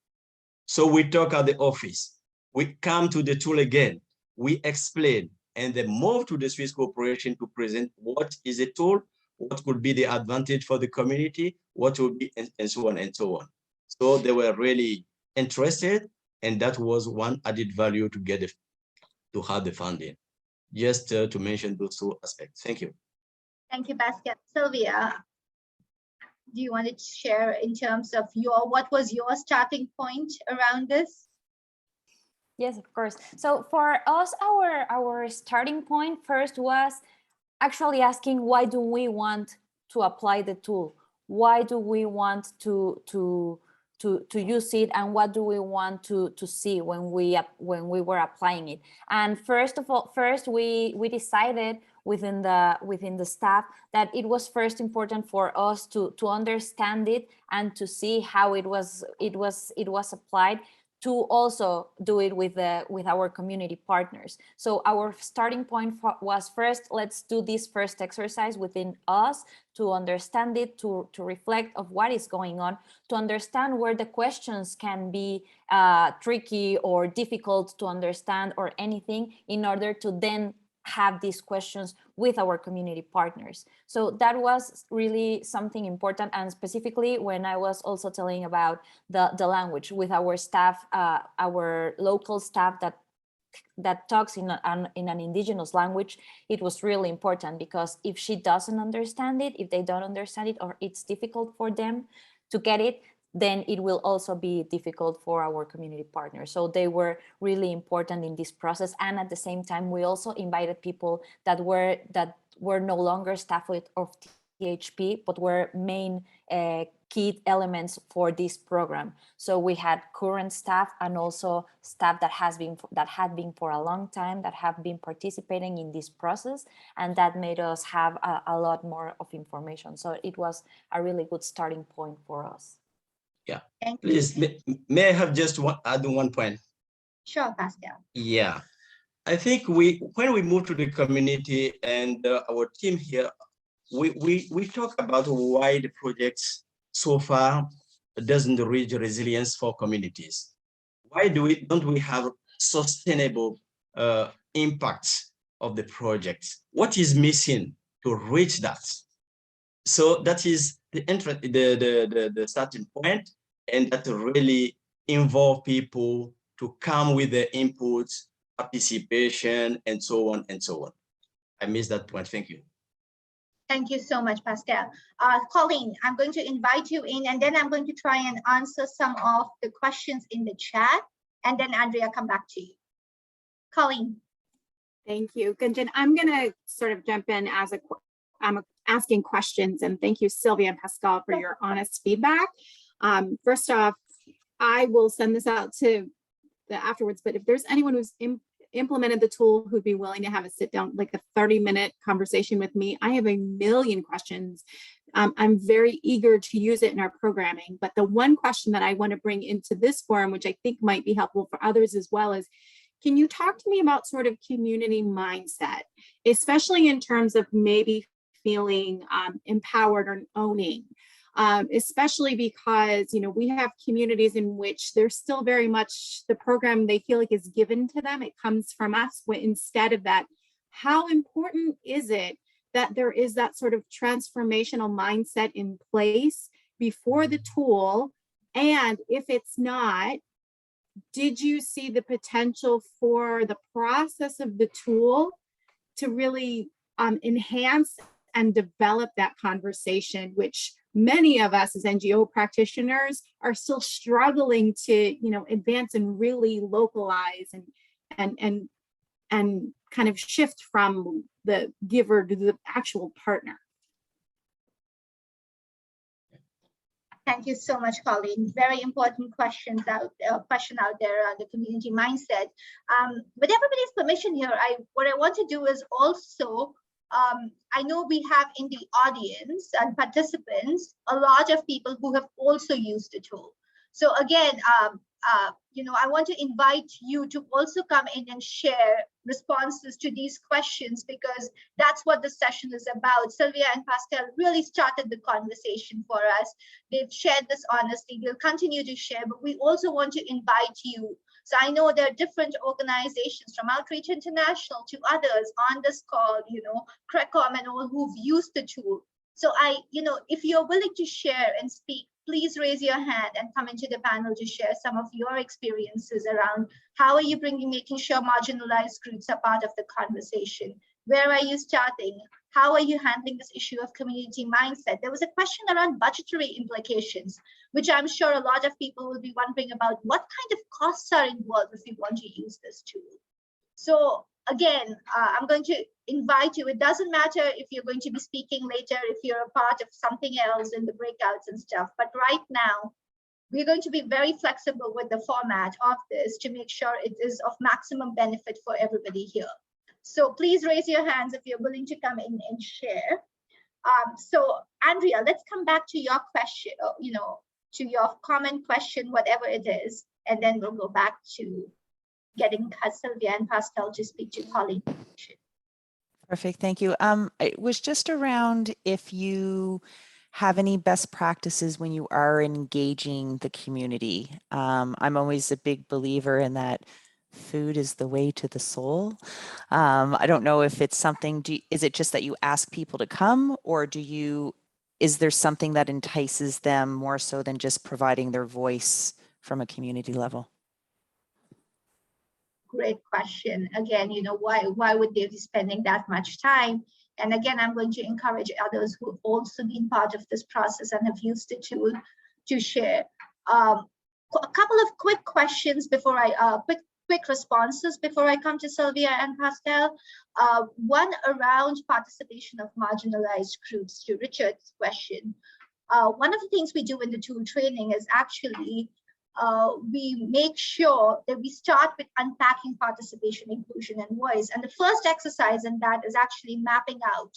So we talk at the office, we come to the tool again, we explain, and then move to the Swiss Corporation to present what is a tool, what could be the advantage for the community, what would be, and so on and so on. So they were really interested, and that was one added value to get to have the funding. Just to mention those two aspects. Thank you. Thank you, Pascal. Sylvia, do you want to share in terms of what was your starting point around this? Yes, of course. So for us, our starting point first was actually asking, why do we want to apply the tool? Why do we want to use it, and what do we want to see when we were applying it? And first we decided within the staff that it was first important for us to understand it and to see how it was applied, to also do it with our community partners. So our starting point was first, let's do this first exercise within us to understand it, to reflect of what is going on, to understand where the questions can be tricky or difficult to understand or anything, in order to then have these questions with our community partners. So that was really something important. And specifically when I was also telling about the language with our staff, our local staff that talks in an indigenous language, it was really important, because if she doesn't understand it, if they don't understand it, or it's difficult for them to get it, then it will also be difficult for our community partners. So they were really important in this process. And at the same time, we also invited people that were no longer staff of THP, but were main key elements for this program. So we had current staff and also staff that had been for a long time, that have been participating in this process, and that made us have a lot more of information. So it was a really good starting point for us. Yeah, Thank please, may I have just add one point? Sure, Pascal. Yeah, I think when we move to the community and our team here, we talk about why the projects so far doesn't reach resilience for communities. Why don't we have sustainable impacts of the project? What is missing to reach that? So that is the starting point, and that really involve people to come with their inputs, participation, and so on and so on. I missed that point. Thank you. Thank you so much, Pascal. Colleen, I'm going to invite you in, and then I'm going to try and answer some of the questions in the chat, and then Andrea, come back to you. Colleen. Thank you, Gunjan. I'm going to sort of jump in as I'm asking questions, and thank you, Sylvia and Pascal, for your honest feedback. First off, I will send this out to afterwards, but if there's anyone who's implemented the tool who'd be willing to have a sit down, like a 30-minute conversation with me, I have a million questions. I'm very eager to use it in our programming, but the one question that I want to bring into this forum, which I think might be helpful for others as well, is, can you talk to me about sort of community mindset, especially in terms of maybe feeling empowered or owning, especially because, you know, we have communities in which there's still very much the program they feel like is given to them. It comes from us. Instead of that, how important is it that there is that sort of transformational mindset in place before the tool? And if it's not, did you see the potential for the process of the tool to really enhance and develop that conversation, which many of us as NGO practitioners are still struggling to, you know, advance and really localize and kind of shift from the giver to the actual partner? Thank you so much, Colleen. Very important question out there on the community mindset. With everybody's permission here, what I want to do is also, I know we have in the audience and participants a lot of people who have also used the tool. So again, I want to invite you to also come in and share responses to these questions, because that's what the session is about. Sylvia and Pascal really started the conversation for us. They've shared this honestly. They'll continue to share, but we also want to invite you. So I know there are different organizations from Outreach International to others on this call, CRECOM and all who've used the tool. So if you're willing to share and speak, please raise your hand and come into the panel to share some of your experiences around how are you making sure marginalized groups are part of the conversation? Where are you starting? How are you handling this issue of community mindset? There was a question around budgetary implications, which I'm sure a lot of people will be wondering about. What kind of costs are involved if you want to use this tool? So again, I'm going to invite you. It doesn't matter if you're going to be speaking later, if you're a part of something else in the breakouts and stuff. But right now, we're going to be very flexible with the format of this to make sure it is of maximum benefit for everybody here. So please raise your hands if you're willing to come in and share. So Andrea, let's come back to your question, to your comment question, whatever it is, and then we'll go back to getting Sylvia and Pascal to speak to Colleen. Perfect, thank you. It was just around if you have any best practices when you are engaging the community. I'm always a big believer in that food is the way to the soul. I don't know if it's something, is it just that you ask people to come, or is there something that entices them more so than just providing their voice from a community level? Great question. Again, why would they be spending that much time? And again, I'm going to encourage others who have also been part of this process and have used the tool to share. A couple of quick questions before quick responses before I come to Sylvia and Pascal. One around participation of marginalized groups, to Richard's question. One of the things we do in the tool training is actually we make sure that we start with unpacking participation, inclusion, and voice. And the first exercise in that is actually mapping out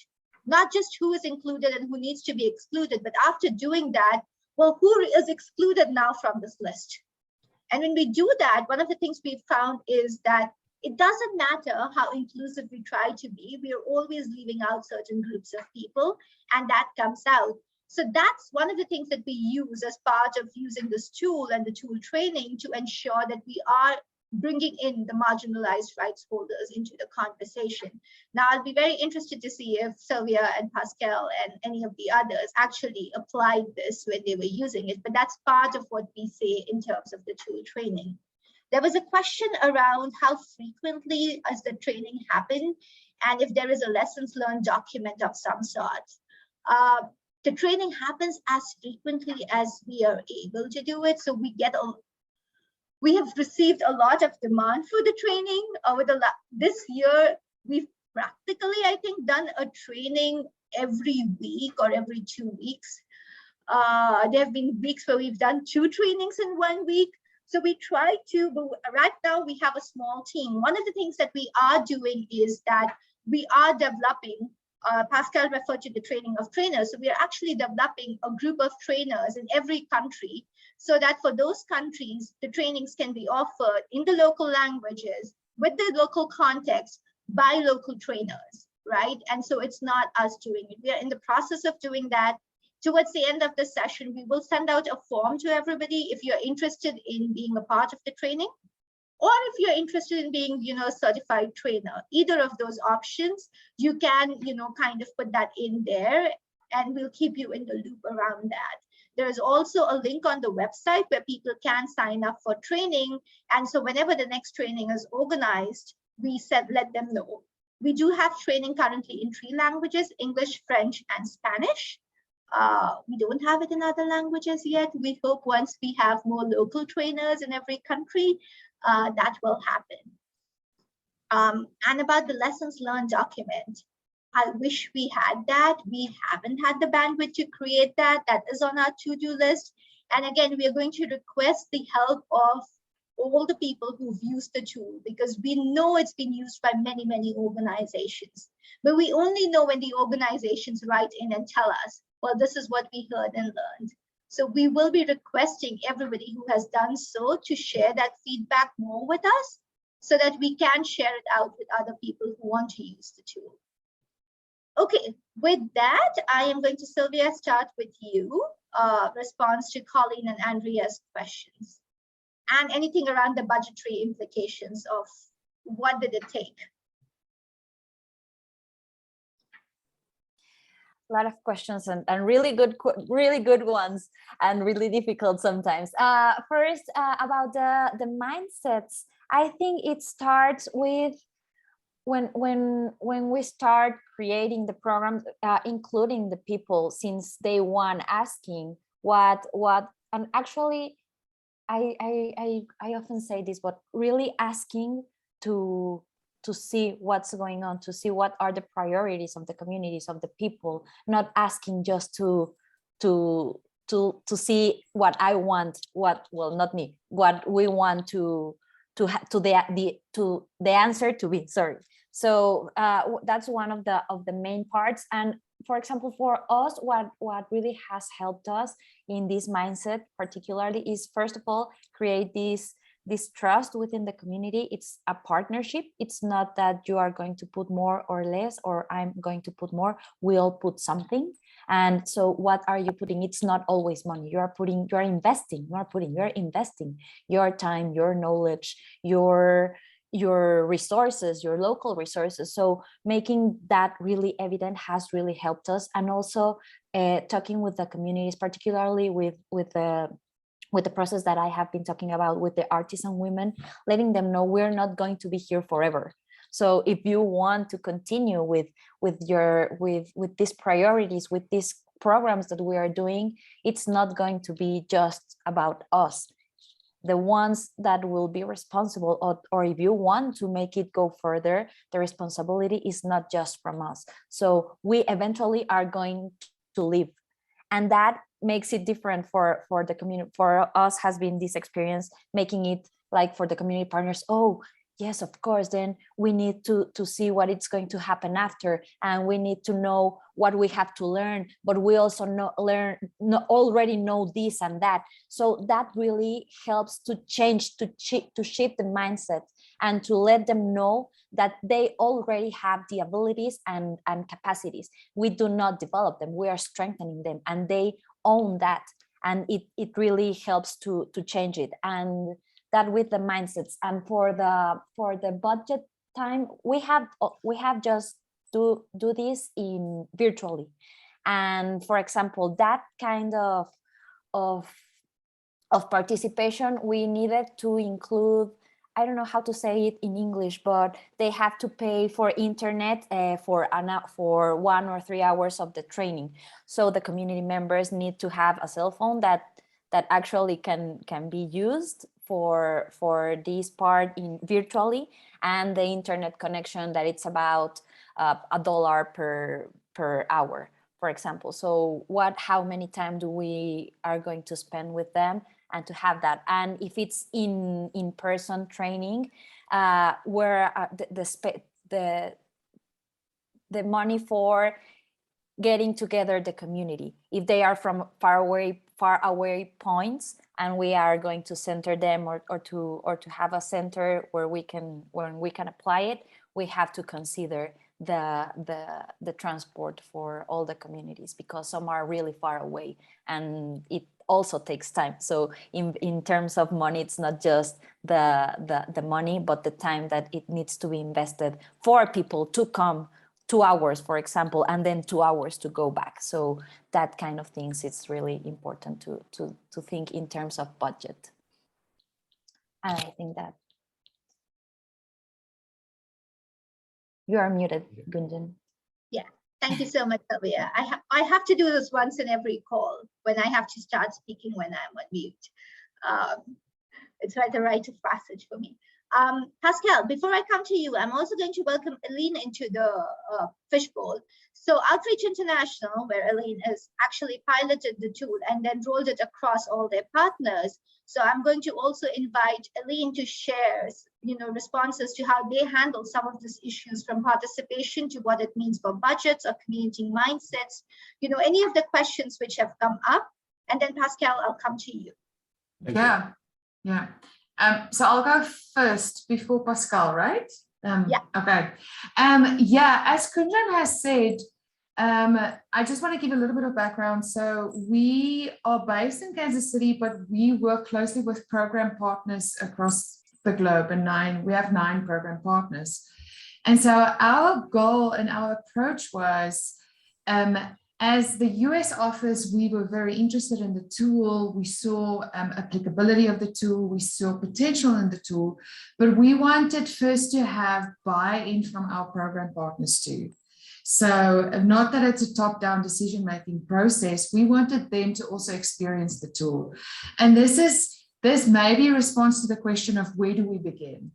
not just who is included and who needs to be excluded, but after doing that, well, who is excluded now from this list? And when we do that, one of the things we've found is that it doesn't matter how inclusive we try to be, we are always leaving out certain groups of people, and that comes out. So that's one of the things that we use as part of using this tool and the tool training to ensure that we are bringing in the marginalized rights holders into the conversation. Now, I'll be very interested to see if Sylvia and Pascal and any of the others actually applied this when they were using it, but that's part of what we say in terms of the tool training. There was a question around how frequently does the training happen, and if there is a lessons learned document of some sort. The training happens as frequently as we are able to do it. So we have received a lot of demand for the training. This year, we've practically, I think, done a training every week or every 2 weeks. There have been weeks where we've done 2 trainings in 1 week. So we try to, but right now we have a small team. One of the things that we are doing is that we are developing, Pascal referred to the training of trainers. So we are actually developing a group of trainers in every country so that for those countries, the trainings can be offered in the local languages with the local context by local trainers, right? And so it's not us doing it. We are in the process of doing that. Towards the end of the session, we will send out a form to everybody if you're interested in being a part of the training, or if you're interested in being, a certified trainer. Either of those options, you can, kind of put that in there, and we'll keep you in the loop around that. There is also a link on the website where people can sign up for training. And so whenever the next training is organized, we let them know. We do have training currently in 3 languages, English, French, and Spanish. We don't have it in other languages yet. We hope once we have more local trainers in every country, that will happen. And about the lessons learned document, I wish we had that. We haven't had the bandwidth to create that. That is on our to-do list. And again, we are going to request the help of all the people who've used the tool, because we know it's been used by many, many organizations. But we only know when the organizations write in and tell us, well, this is what we heard and learned. So we will be requesting everybody who has done so to share that feedback more with us, so that we can share it out with other people who want to use the tool. Okay, with that, I am going to, Sylvia, start with you. Response to Colleen and Andrea's questions, and anything around the budgetary implications of what did it take? A lot of questions and really good ones, and really difficult sometimes. First, about the mindsets, I think it starts with when we start creating the program, including the people since day one, asking what and actually I often say this, but really asking to see what's going on, to see what are the priorities of the communities, of the people, not asking just to see what I want, well, not me, what we want to the answer to be, sorry. So that's one of the main parts. And for example, for us, what really has helped us in this mindset particularly is, first of all, create this trust within the community. It's a partnership. It's not that you are going to put more or less, or I'm going to put more. We all put something. And so what are you putting? It's not always money. You're investing your time, your knowledge, your resources, your local resources. So making that really evident has really helped us. And also talking with the communities, particularly with the process that I have been talking about with the artisan women, letting them know we're not going to be here forever. So if you want to continue with these priorities, with these programs that we are doing, it's not going to be just about us. The ones that will be responsible, or if you want to make it go further, the responsibility is not just from us. So we eventually are going to leave, and that makes it different for the community. For us has been this experience, making it like for the community partners, oh yes, of course, then we need to see what it's going to happen after, and we need to know what we have to learn, but we also already know this and that. So that really helps to shift the mindset, and to let them know that they already have the abilities and capacities. We do not develop them, we are strengthening them, and they own that. And it really helps to change it. And that with the mindsets. And for the budget time, we have just do this in virtually. And for example, that kind of participation, we needed to include, I don't know how to say it in English, but they have to pay for internet for 1 or 3 hours of the training. So the community members need to have a cell phone that actually can be used for this part in virtually, and the internet connection that it's about $1 per hour, for example. So how many time do we are going to spend with them, and to have that. And if it's in-person training, where the money for getting together the community, if they are from far away points, and we are going to center them, or to have a center where we can apply it, we have to consider the transport for all the communities, because some are really far away, and it also takes time. So in terms of money, it's not just the money, but the time that it needs to be invested for people to come 2 hours, for example, and then 2 hours to go back. So that kind of things, it's really important to think in terms of budget. And I think that you are muted, Gunjan. Yeah, thank you so much, Sylvia. I have to do this once in every call, when I have to start speaking when I'm on mute. It's like a rite of passage for me. Pascal, before I come to you, I'm also going to welcome Aline into the fishbowl. So Outreach International, where Aline is, actually piloted the tool and then rolled it across all their partners. So I'm going to also invite Aline to share, responses to how they handle some of these issues, from participation to what it means for budgets or community mindsets, any of the questions which have come up. And then Pascal, I'll come to you. Yeah. So I'll go first before Pascal, right? Yeah. Okay. Yeah, as Kunjan has said, I just want to give a little bit of background. So we are based in Kansas City, but we work closely with program partners across the globe, and we have 9 program partners. And so our goal and our approach was, as the US office, we were very interested in the tool. We saw applicability of the tool. We saw potential in the tool, but we wanted first to have buy-in from our program partners too. So not that it's a top-down decision-making process, we wanted them to also experience the tool. And this may be a response to the question of where do we begin?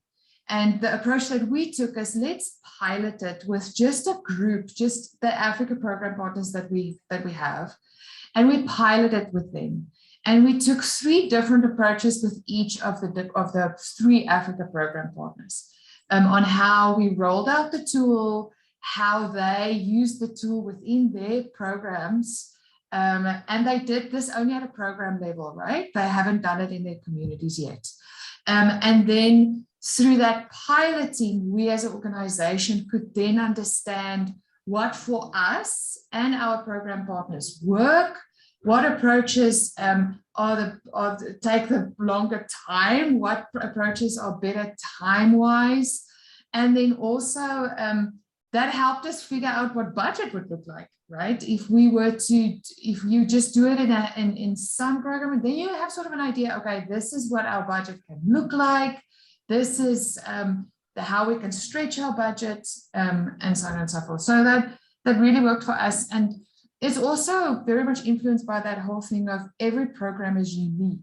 And the approach that we took is, let's pilot it with just a group, just the Africa program partners that we have, and we piloted with them. And we took 3 different approaches with each of the 3 Africa program partners on how we rolled out the tool, how they used the tool within their programs. And they did this only at a program level, right? They haven't done it in their communities yet. And then through that piloting, we as an organization could then understand what for us and our program partners work, what approaches take the longer time, what approaches are better time-wise. And then also that helped us figure out what budget would look like, right? If you just do it in some program, then you have sort of an idea, okay, this is what our budget can look like. This is how we can stretch our budget, and so on and so forth. So that really worked for us. And it's also very much influenced by that whole thing of every program is unique,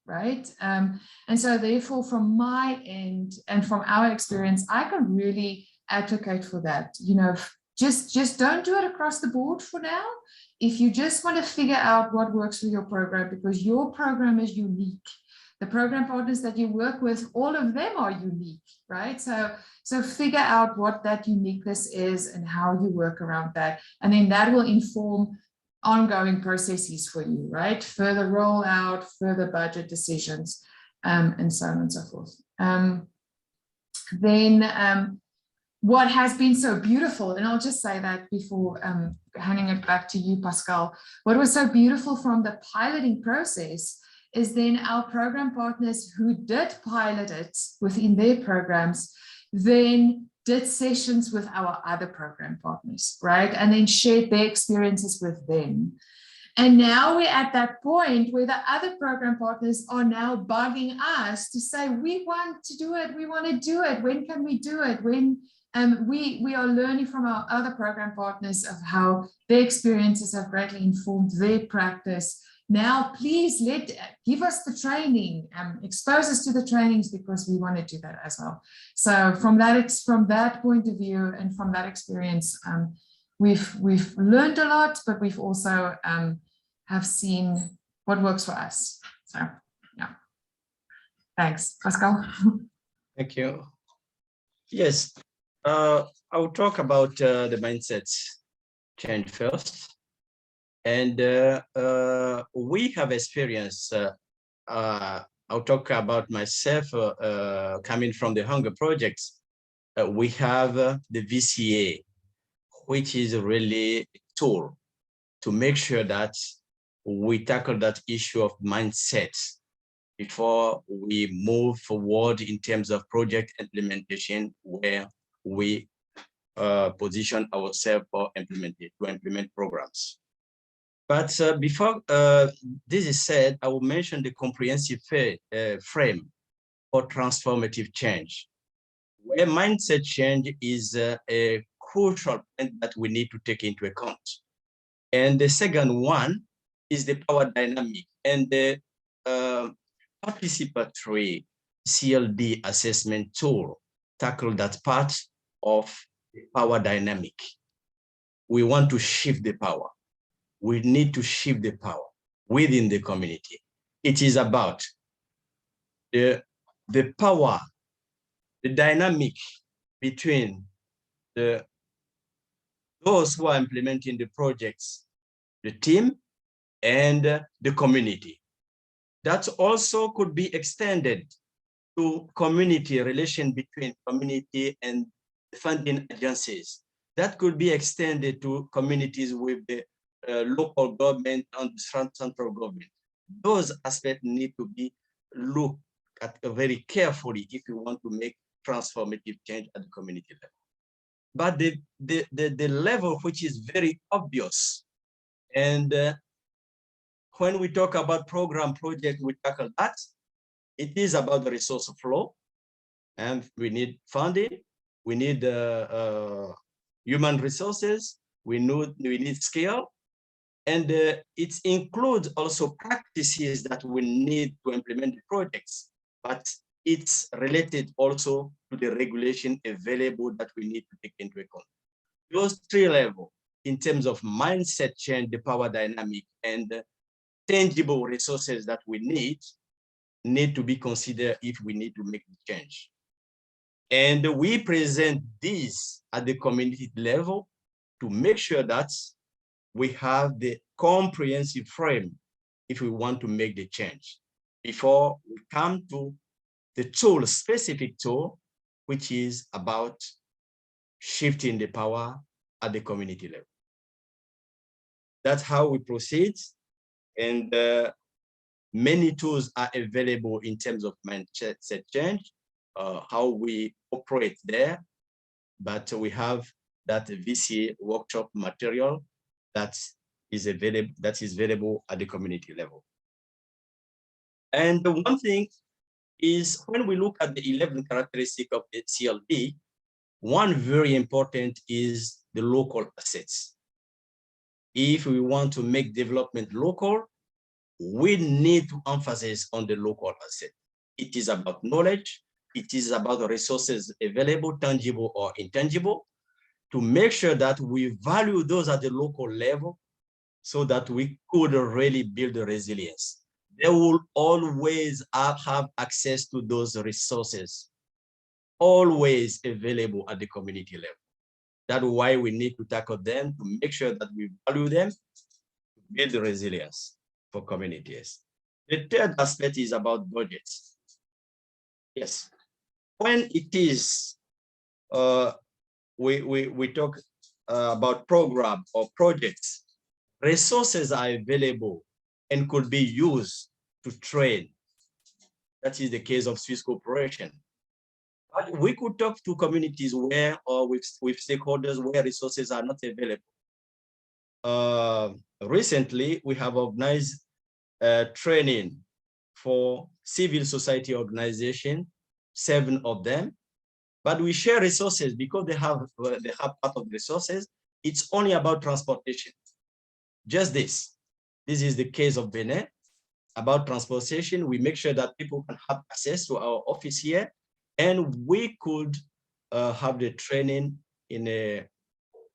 right? And so therefore, from my end and from our experience, I can really advocate for that. Just don't do it across the board for now. If you just want to figure out what works for your program, because your program is unique. The program partners that you work with, all of them are unique, right? So figure out what that uniqueness is and how you work around that. And then that will inform ongoing processes for you, right? Further rollout, further budget decisions, and so on and so forth. What has been so beautiful, and I'll just say that before handing it back to you, Pascal, what was so beautiful from the piloting process is then our program partners who did pilot it within their programs then did sessions with our other program partners, right? And then shared their experiences with them. And now we're at that point where the other program partners are now bugging us to say, we want to do it, we want to do it, when can we do it? When we are learning from our other program partners of how their experiences have greatly informed their practice. Now, please give us the training, expose us to the trainings, because we want to do that as well. So from that point of view and from that experience, we've learned a lot, but we've also have seen what works for us. So yeah, thanks, Pascal. Thank you. Yes, I will talk about the mindset change first. And we have experience, I'll talk about myself coming from the Hunger Projects. We have the VCA, which is really a tool to make sure that we tackle that issue of mindset before we move forward in terms of project implementation, where we position ourselves to implement programs. But before this is said, I will mention the comprehensive frame for transformative change, where mindset change is a crucial point that we need to take into account. And the second one is the power dynamic and the participatory CLD assessment tool tackle that part of the power dynamic. We want to shift the power. We need to shift the power within the community. It is about the power, the dynamic between those who are implementing the projects, the team, and the community. That also could be extended to community relation between community and funding agencies. That could be extended to communities with the local government and central government. Those aspects need to be looked at very carefully if you want to make transformative change at the community level. But the level which is very obvious, and when we talk about program project, we tackle that. It is about the resource flow, and we need funding, we need human resources, we need scale, and it includes also practices that we need to implement the projects, but it's related also to the regulation available that we need to take into account. Those three levels, in terms of mindset change, the power dynamic, and tangible resources that we need to be considered if we need to make the change. And we present these at the community level to make sure that we have the comprehensive frame if we want to make the change before we come to the tool, specific tool, which is about shifting the power at the community level. That's how we proceed. And many tools are available in terms of mindset change, how we operate there. But we have that VCA workshop material that is available at the community level. And the one thing is, when we look at the 11 characteristics of the CLD, one very important is the local assets. If we want to make development local, we need to emphasize on the local asset. It is about knowledge. It is about resources available, tangible or intangible, to make sure that we value those at the local level so that we could really build the resilience. They will always have access to those resources, always available at the community level. That's why we need to tackle them, to make sure that we value them, to build the resilience for communities. The third aspect is about budgets. Yes, when it is, we talk about program or projects, resources are available and could be used to train. That is the case of Swiss Corporation. But we could talk to communities where, or with stakeholders where resources are not available. Recently, we have organized training for civil society organization, 7 of them, but we share resources because they have part of the resources. It's only about transportation. Just this. This is the case of Benin. About transportation, we make sure that people can have access to our office here, and we could have the training in a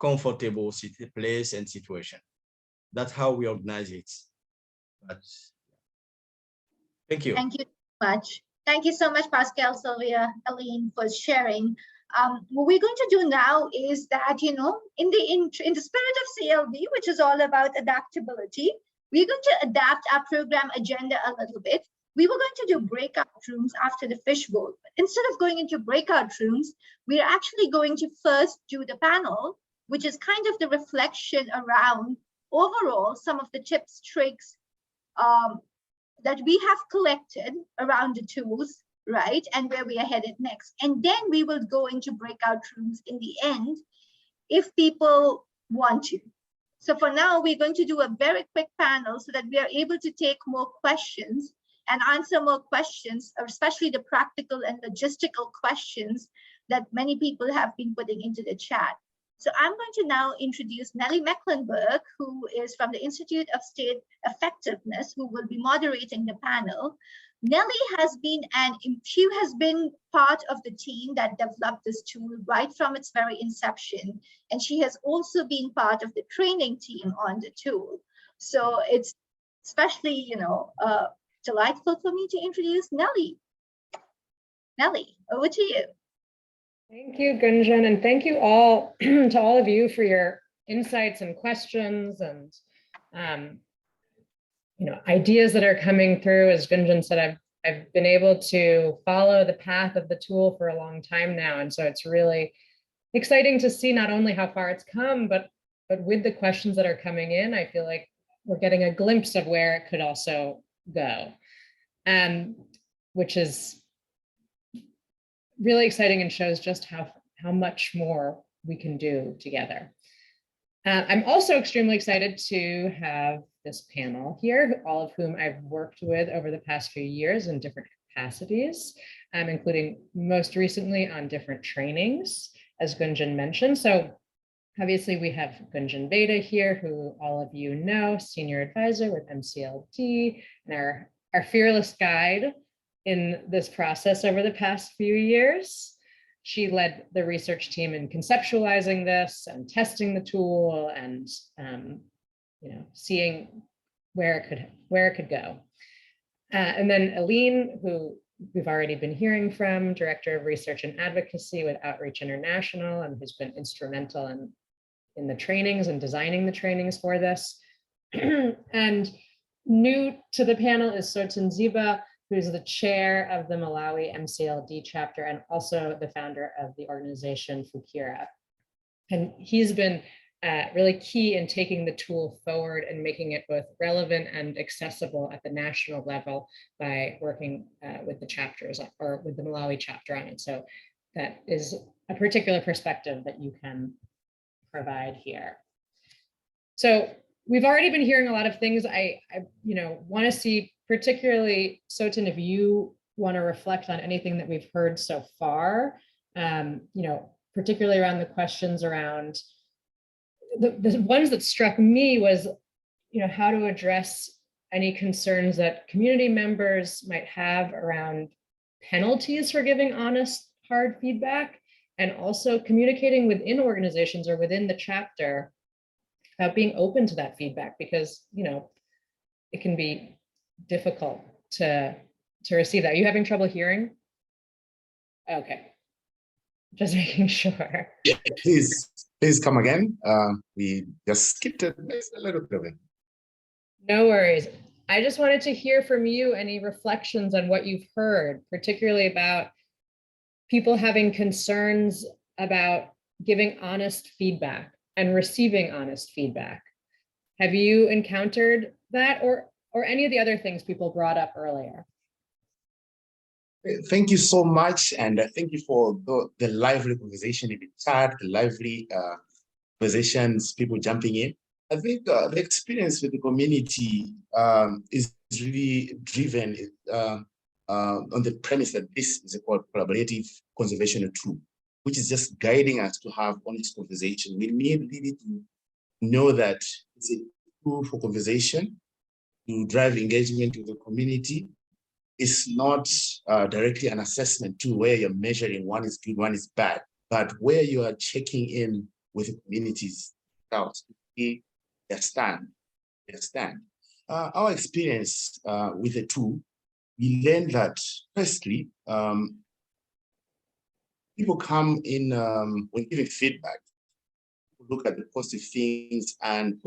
comfortable place and situation. That's how we organize it. But thank you. Thank you so much. Thank you so much, Pascal, Sylvia, Aline, for sharing. What we're going to do now is that, in the spirit of CLD, which is all about adaptability, we're going to adapt our program agenda a little bit. We were going to do breakout rooms after the fishbowl. But instead of going into breakout rooms, we're actually going to first do the panel, which is kind of the reflection around overall some of the tips, tricks that we have collected around the tools, right? And where we are headed next. And then we will go into breakout rooms in the end, if people want to. So for now, we're going to do a very quick panel so that we are able to take more questions and answer more questions, especially the practical and logistical questions that many people have been putting into the chat. So I'm going to now introduce Nellie Mecklenburg, who is from the Institute of State Effectiveness, who will be moderating the panel. Nellie has been she has been part of the team that developed this tool right from its very inception. And she has also been part of the training team on the tool. So it's especially, delightful for me to introduce Nellie. Nellie, over to you. Thank you, Gunjan, and thank you all to all of you for your insights and questions and ideas that are coming through. As Gunjan said, I've been able to follow the path of the tool for a long time now, and so it's really exciting to see not only how far it's come, but with the questions that are coming in, I feel like we're getting a glimpse of where it could also go, which is really exciting and shows just how much more we can do together. I'm also extremely excited to have this panel here, all of whom I've worked with over the past few years in different capacities, including most recently on different trainings, as Gunjan mentioned. So obviously we have Gunjan Veda here, who all of you know, senior advisor with MCLD, and our fearless guide in this process over the past few years. She led the research team in conceptualizing this and testing the tool and seeing where it could go. And then Aline, who we've already been hearing from, Director of Research and Advocacy with Outreach International, and who's been instrumental in the trainings and designing the trainings for this. And new to the panel is Sotin Ziba, who's the chair of the Malawi MCLD chapter and also the founder of the organization Fukira. And he's been really key in taking the tool forward and making it both relevant and accessible at the national level by working with the chapters or with the Malawi chapter on it. So that is a particular perspective that you can provide here. So we've already been hearing a lot of things. I want to see, particularly, Sotin, if you want to reflect on anything that we've heard so far, particularly around the questions around the ones that struck me was, how to address any concerns that community members might have around penalties for giving honest, hard feedback, and also communicating within organizations or within the chapter about being open to that feedback, because, it can be difficult to receive that. Are you having trouble hearing? Okay, just making sure. Yeah, please come again. We just skipped a little bit. No worries. I just wanted to hear from you any reflections on what you've heard, particularly about people having concerns about giving honest feedback and receiving honest feedback. Have you encountered that or any of the other things people brought up earlier? Thank you so much, and thank you for the lively conversation in the chat, the lively conversations, people jumping in. I think the experience with the community is really driven on the premise that this is a collaborative conservation tool, which is just guiding us to have honest conversation. We need really to know that it's a tool for conversation to drive engagement with the community. It's not directly an assessment tool where you're measuring one is good, one is bad, but where you are checking in with the communities out to see their stand. Our experience with the tool, we learned that firstly, people come in when giving feedback, look at the positive things, and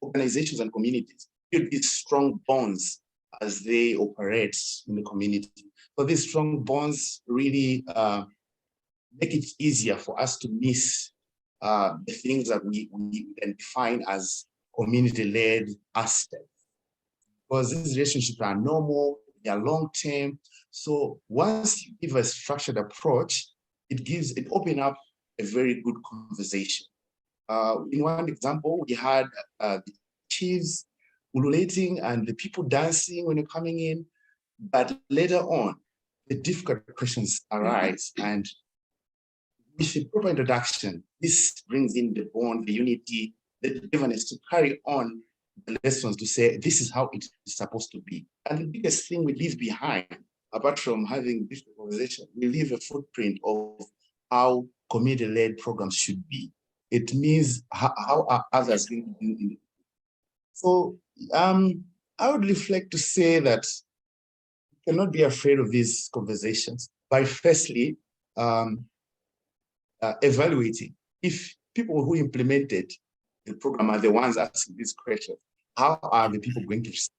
organizations and communities build these strong bonds as they operate in the community. So these strong bonds really make it easier for us to miss the things that we can define as community-led aspects. Because these relationships are normal, they are long-term. So once you give a structured approach, it opens up a very good conversation. In one example, we had the chiefs ululating and the people dancing when you're coming in, but later on, the difficult questions arise, and with a proper introduction, this brings in the bond, the unity, the togetherness to carry on the lessons to say, this is how it is supposed to be. And the biggest thing we leave behind, apart from having this conversation, we leave a footprint of how community-led programs should be. It means how are others going to do it. So I would reflect to say that you cannot be afraid of these conversations by firstly evaluating if people who implemented the program are the ones asking these questions. How are the people going to respond?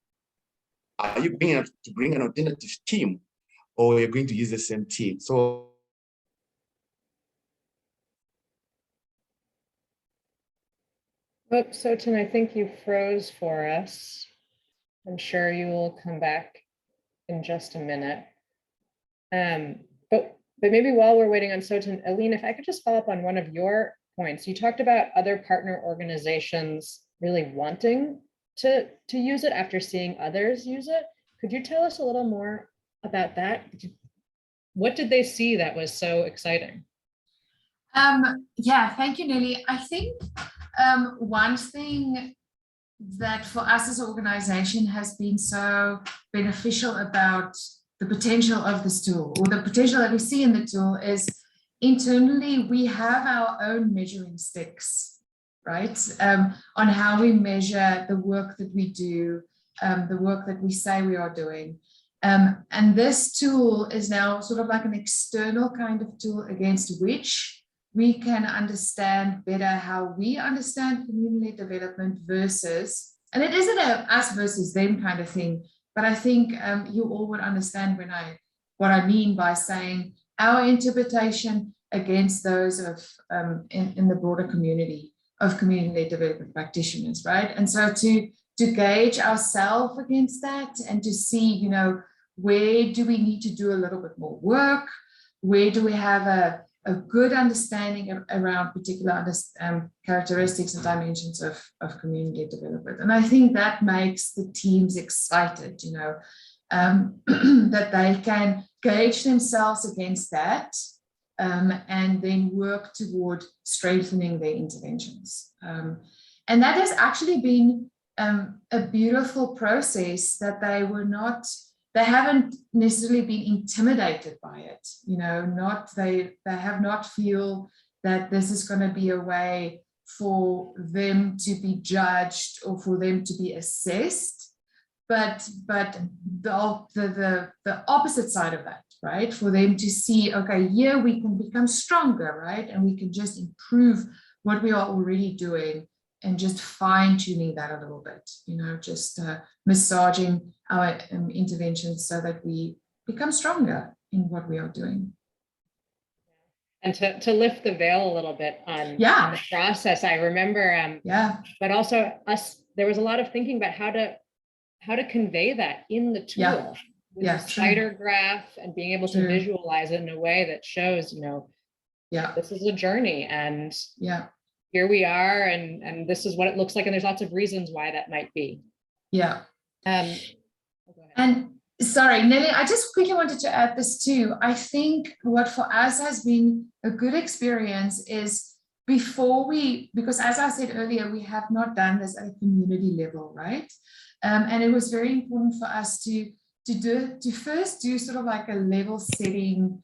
Are you going to bring an alternative team, or you're going to use the same team? So Oh, Sotin, I think you froze for us. I'm sure you will come back in just a minute. But maybe while we're waiting on Sotin, Aline, if I could just follow up on one of your points. You talked about other partner organizations really wanting to use it after seeing others use it. Could you tell us a little more about that? What did they see that was so exciting? Yeah, thank you, Nelly. I think one thing that for us as an organization has been so beneficial about the potential of this tool, or the potential that we see in the tool, is internally we have our own measuring sticks, right? On how we measure the work that we do, the work that we say we are doing. And this tool is now sort of like an external kind of tool against which we can understand better how we understand community development versus, and it isn't a us versus them kind of thing, but I think you all would understand what I mean by saying our interpretation against those of in the broader community of community development practitioners, right? And so to gauge ourselves against that and to see, you know, where do we need to do a little bit more work? Where do we have a good understanding around particular characteristics and dimensions of community development? And I think that makes the teams excited, you know, that they can gauge themselves against that and then work toward strengthening their interventions. And that has actually been a beautiful process, that they haven't necessarily been intimidated by it, you know, they have not feel that this is going to be a way for them to be judged or for them to be assessed, but the opposite side of that, right? For them to see, okay, here we can become stronger, right? And we can just improve what we are already doing and just fine-tuning that a little bit, you know, just massaging our interventions so that we become stronger in what we are doing. And to lift the veil a little bit on the process, I remember, but also there was a lot of thinking about how to convey that in the tool with the spider graph and being able to visualize it in a way that shows, you know, this is a journey, and here we are, and this is what it looks like, and there's lots of reasons why that might be. And sorry, Nelly, I just quickly wanted to add this too. I think what for us has been a good experience is because as I said earlier, we have not done this at a community level, right? And it was very important for us to first do sort of like a level setting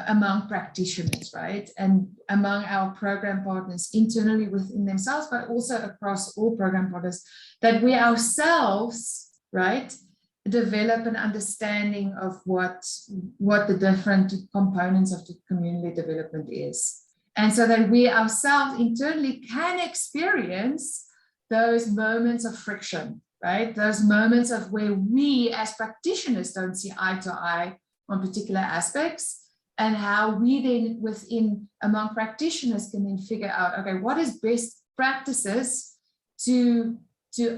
among practitioners, right? And among our program partners internally within themselves, but also across all program partners, that we ourselves, right, develop an understanding of what the different components of the community development is. And so that we ourselves internally can experience those moments of friction, right? Those moments of where we as practitioners don't see eye to eye on particular aspects, and how we then among practitioners can then figure out, okay, what is best practices to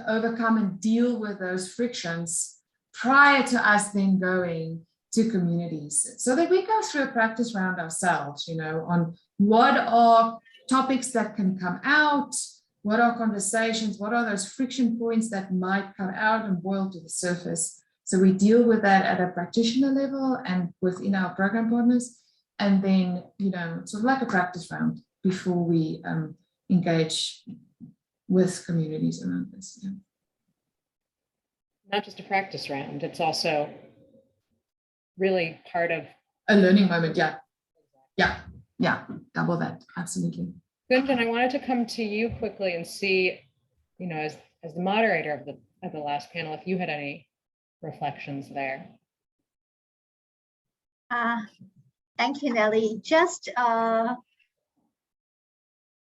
overcome and deal with those frictions prior to us then going to communities, so that we go through a practice round ourselves, you know, on what are topics that can come out, what are conversations, what are those friction points that might come out and boil to the surface. So we deal with that at a practitioner level and within our program partners, and then, you know, sort of like a practice round before we engage with communities around this. not just a practice round, it's also really part of a learning moment. Yeah, double that, absolutely. Gunjan, I wanted to come to you quickly and see, you know, as the moderator of the last panel, if you had any reflections there. Thank you, Nelly.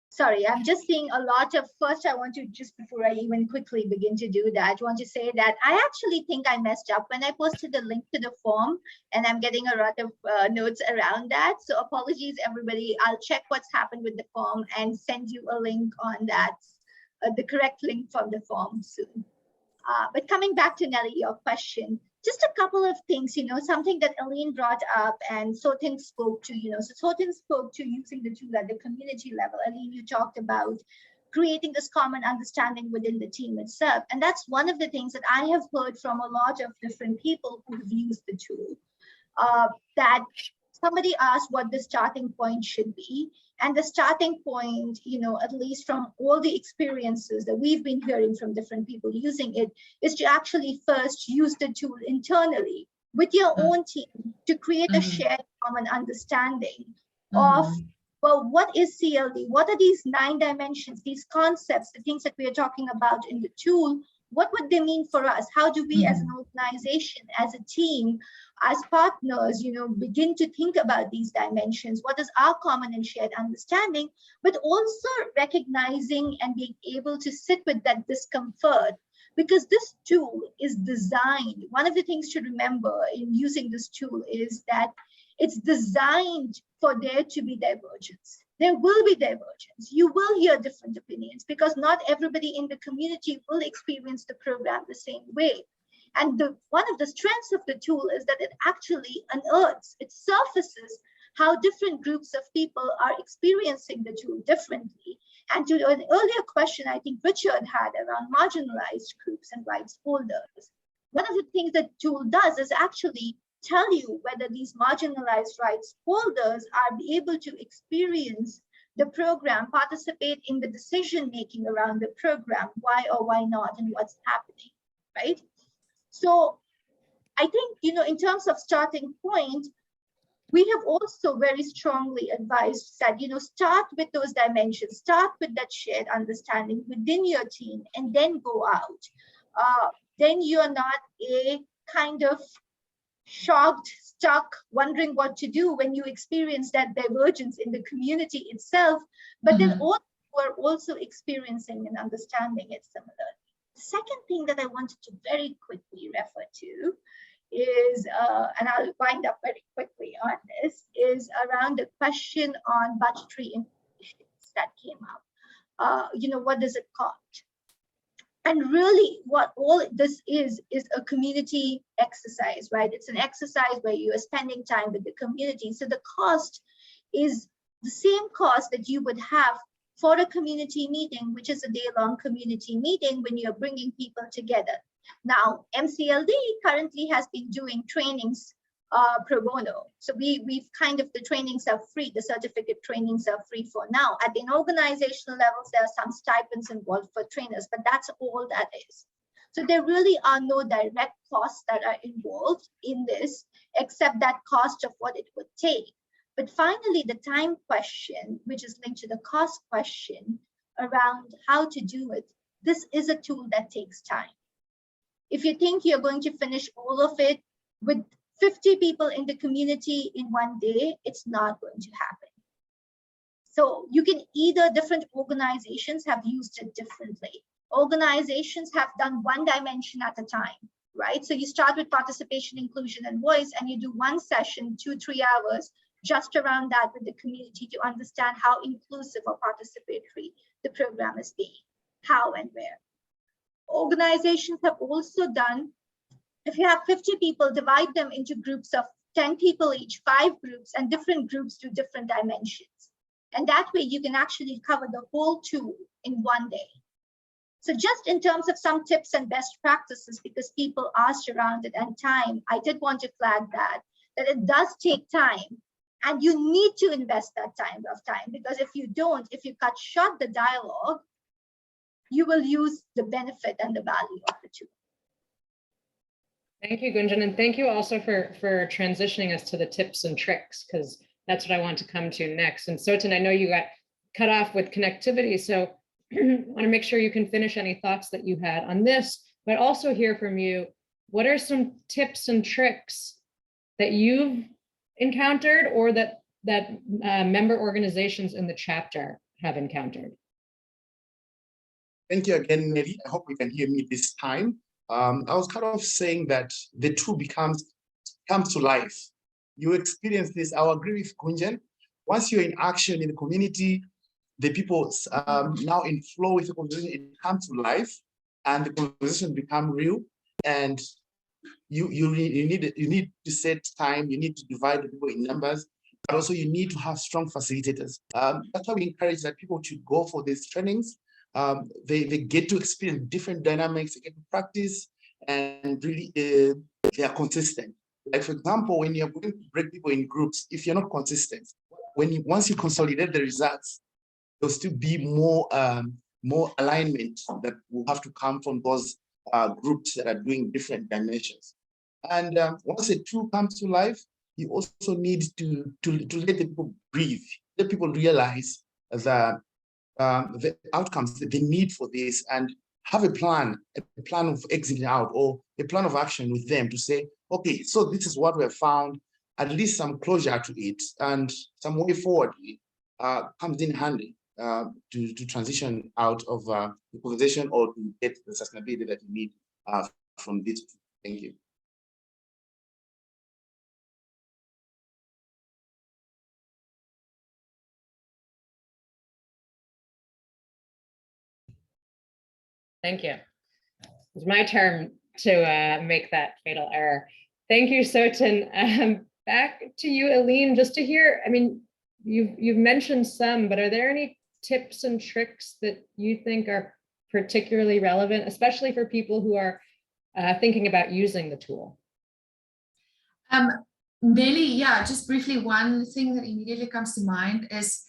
Sorry, I'm just seeing a lot of, first I want to, just before I even quickly begin to do that, I want to say that I actually think I messed up when I posted the link to the form, and I'm getting a lot of notes around that. So apologies, everybody. I'll check what's happened with the form and send you a link on that, the correct link from the form soon. But coming back to Nelly, your question, just a couple of things, something that Aline brought up and Sotin spoke to, so Sotin spoke to using the tool at the community level. Aline, you talked about creating this common understanding within the team itself. And that's one of the things that I have heard from a lot of different people who have used the tool, that somebody asked what the starting point should be. And the starting point, at least from all the experiences that we've been hearing from different people using it, is to actually first use the tool internally with your own team to create a shared common understanding of, well, what is CLD? What are these 9 dimensions, these concepts, the things that we are talking about in the tool? What would they mean for us? How do we as an organization, as a team, as partners, begin to think about these dimensions? What is our common and shared understanding? But also recognizing and being able to sit with that discomfort, because this tool is designed. One of the things to remember in using this tool is that it's designed for there to be divergence. There will be divergence. You will hear different opinions because not everybody in the community will experience the program the same way. And one of the strengths of the tool is that it actually unearths, it surfaces how different groups of people are experiencing the tool differently. And to an earlier question, I think Richard had around marginalized groups and rights holders. One of the things that tool does is actually tell you whether these marginalized rights holders are able to experience the program, participate in the decision making around the program, why or why not, and what's happening, right? So I think, in terms of starting point, we have also very strongly advised that, start with those dimensions, start with that shared understanding within your team, and then go out. Then you're not a kind of shocked, stuck, wondering what to do when you experience that divergence in the community itself, but then all who are also experiencing and understanding it similarly. The second thing that I wanted to very quickly refer to is, and I'll wind up very quickly on this, is around the question on budgetary implications that came up. What does it cost? And really what all this is a community exercise, right? It's an exercise where you are spending time with the community. So the cost is the same cost that you would have for a community meeting, which is a day-long community meeting when you're bringing people together. Now, MCLD currently has been doing trainings pro bono. So we've kind of, the trainings are free, the certificate trainings are free for now. At the organizational levels, there are some stipends involved for trainers, but that's all that is. So there really are no direct costs that are involved in this, except that cost of what it would take. But finally, the time question, which is linked to the cost question around how to do it, this is a tool that takes time. If you think you're going to finish all of it with 50 people in the community in one day, it's not going to happen. So you can either, different organizations have used it differently. Organizations have done one dimension at a time, right? So you start with participation, inclusion, and voice, and you do one session, 2-3 hours, just around that with the community to understand how inclusive or participatory the program is being, how and where. Organizations have also done, if you have 50 people, divide them into groups of 10 people each, 5 groups, and different groups do different dimensions. And that way you can actually cover the whole tool in one day. So just in terms of some tips and best practices, because people asked around it and time, I did want to flag that it does take time. And you need to invest that time, because if you don't, if you cut short the dialogue, you will use the benefit and the value of the tool. Thank you, Gunjan, and thank you also for transitioning us to the tips and tricks, because that's what I want to come to next. And Sotin, I know you got cut off with connectivity, so I want to make sure you can finish any thoughts that you had on this, but also hear from you. What are some tips and tricks that you've encountered or that member organizations in the chapter have encountered? Thank you again, Nelly. I hope you can hear me this time. I was kind of saying that the tool comes to life. You experience this. I agree with Gunjan. Once you're in action in the community, the people now in flow with the conversation, it comes to life, and the conversation become real. And you need to set time. You need to divide the people in numbers, but also you need to have strong facilitators. That's why we encourage that people to go for these trainings. They get to experience different dynamics, they get to practice, and really they are consistent. Like, for example, when you're going to break people in groups, if you're not consistent, once you consolidate the results, there'll still be more alignment that will have to come from those groups that are doing different dimensions. And once a tool comes to life, you also need to let the people breathe, let people realize that the outcomes that they need for this, and have a plan of exit out, or a plan of action with them to say, okay, so this is what we have found, at least some closure to it and some way forward comes in handy to transition out of the organization, or to get the sustainability that you need from this. Thank you. Thank you. It's my turn to make that fatal error. Thank you, Sotin. Back to you, Aline, just to hear, I mean, you've mentioned some, but are there any tips and tricks that you think are particularly relevant, especially for people who are thinking about using the tool? Nelly, yeah, just briefly, one thing that immediately comes to mind is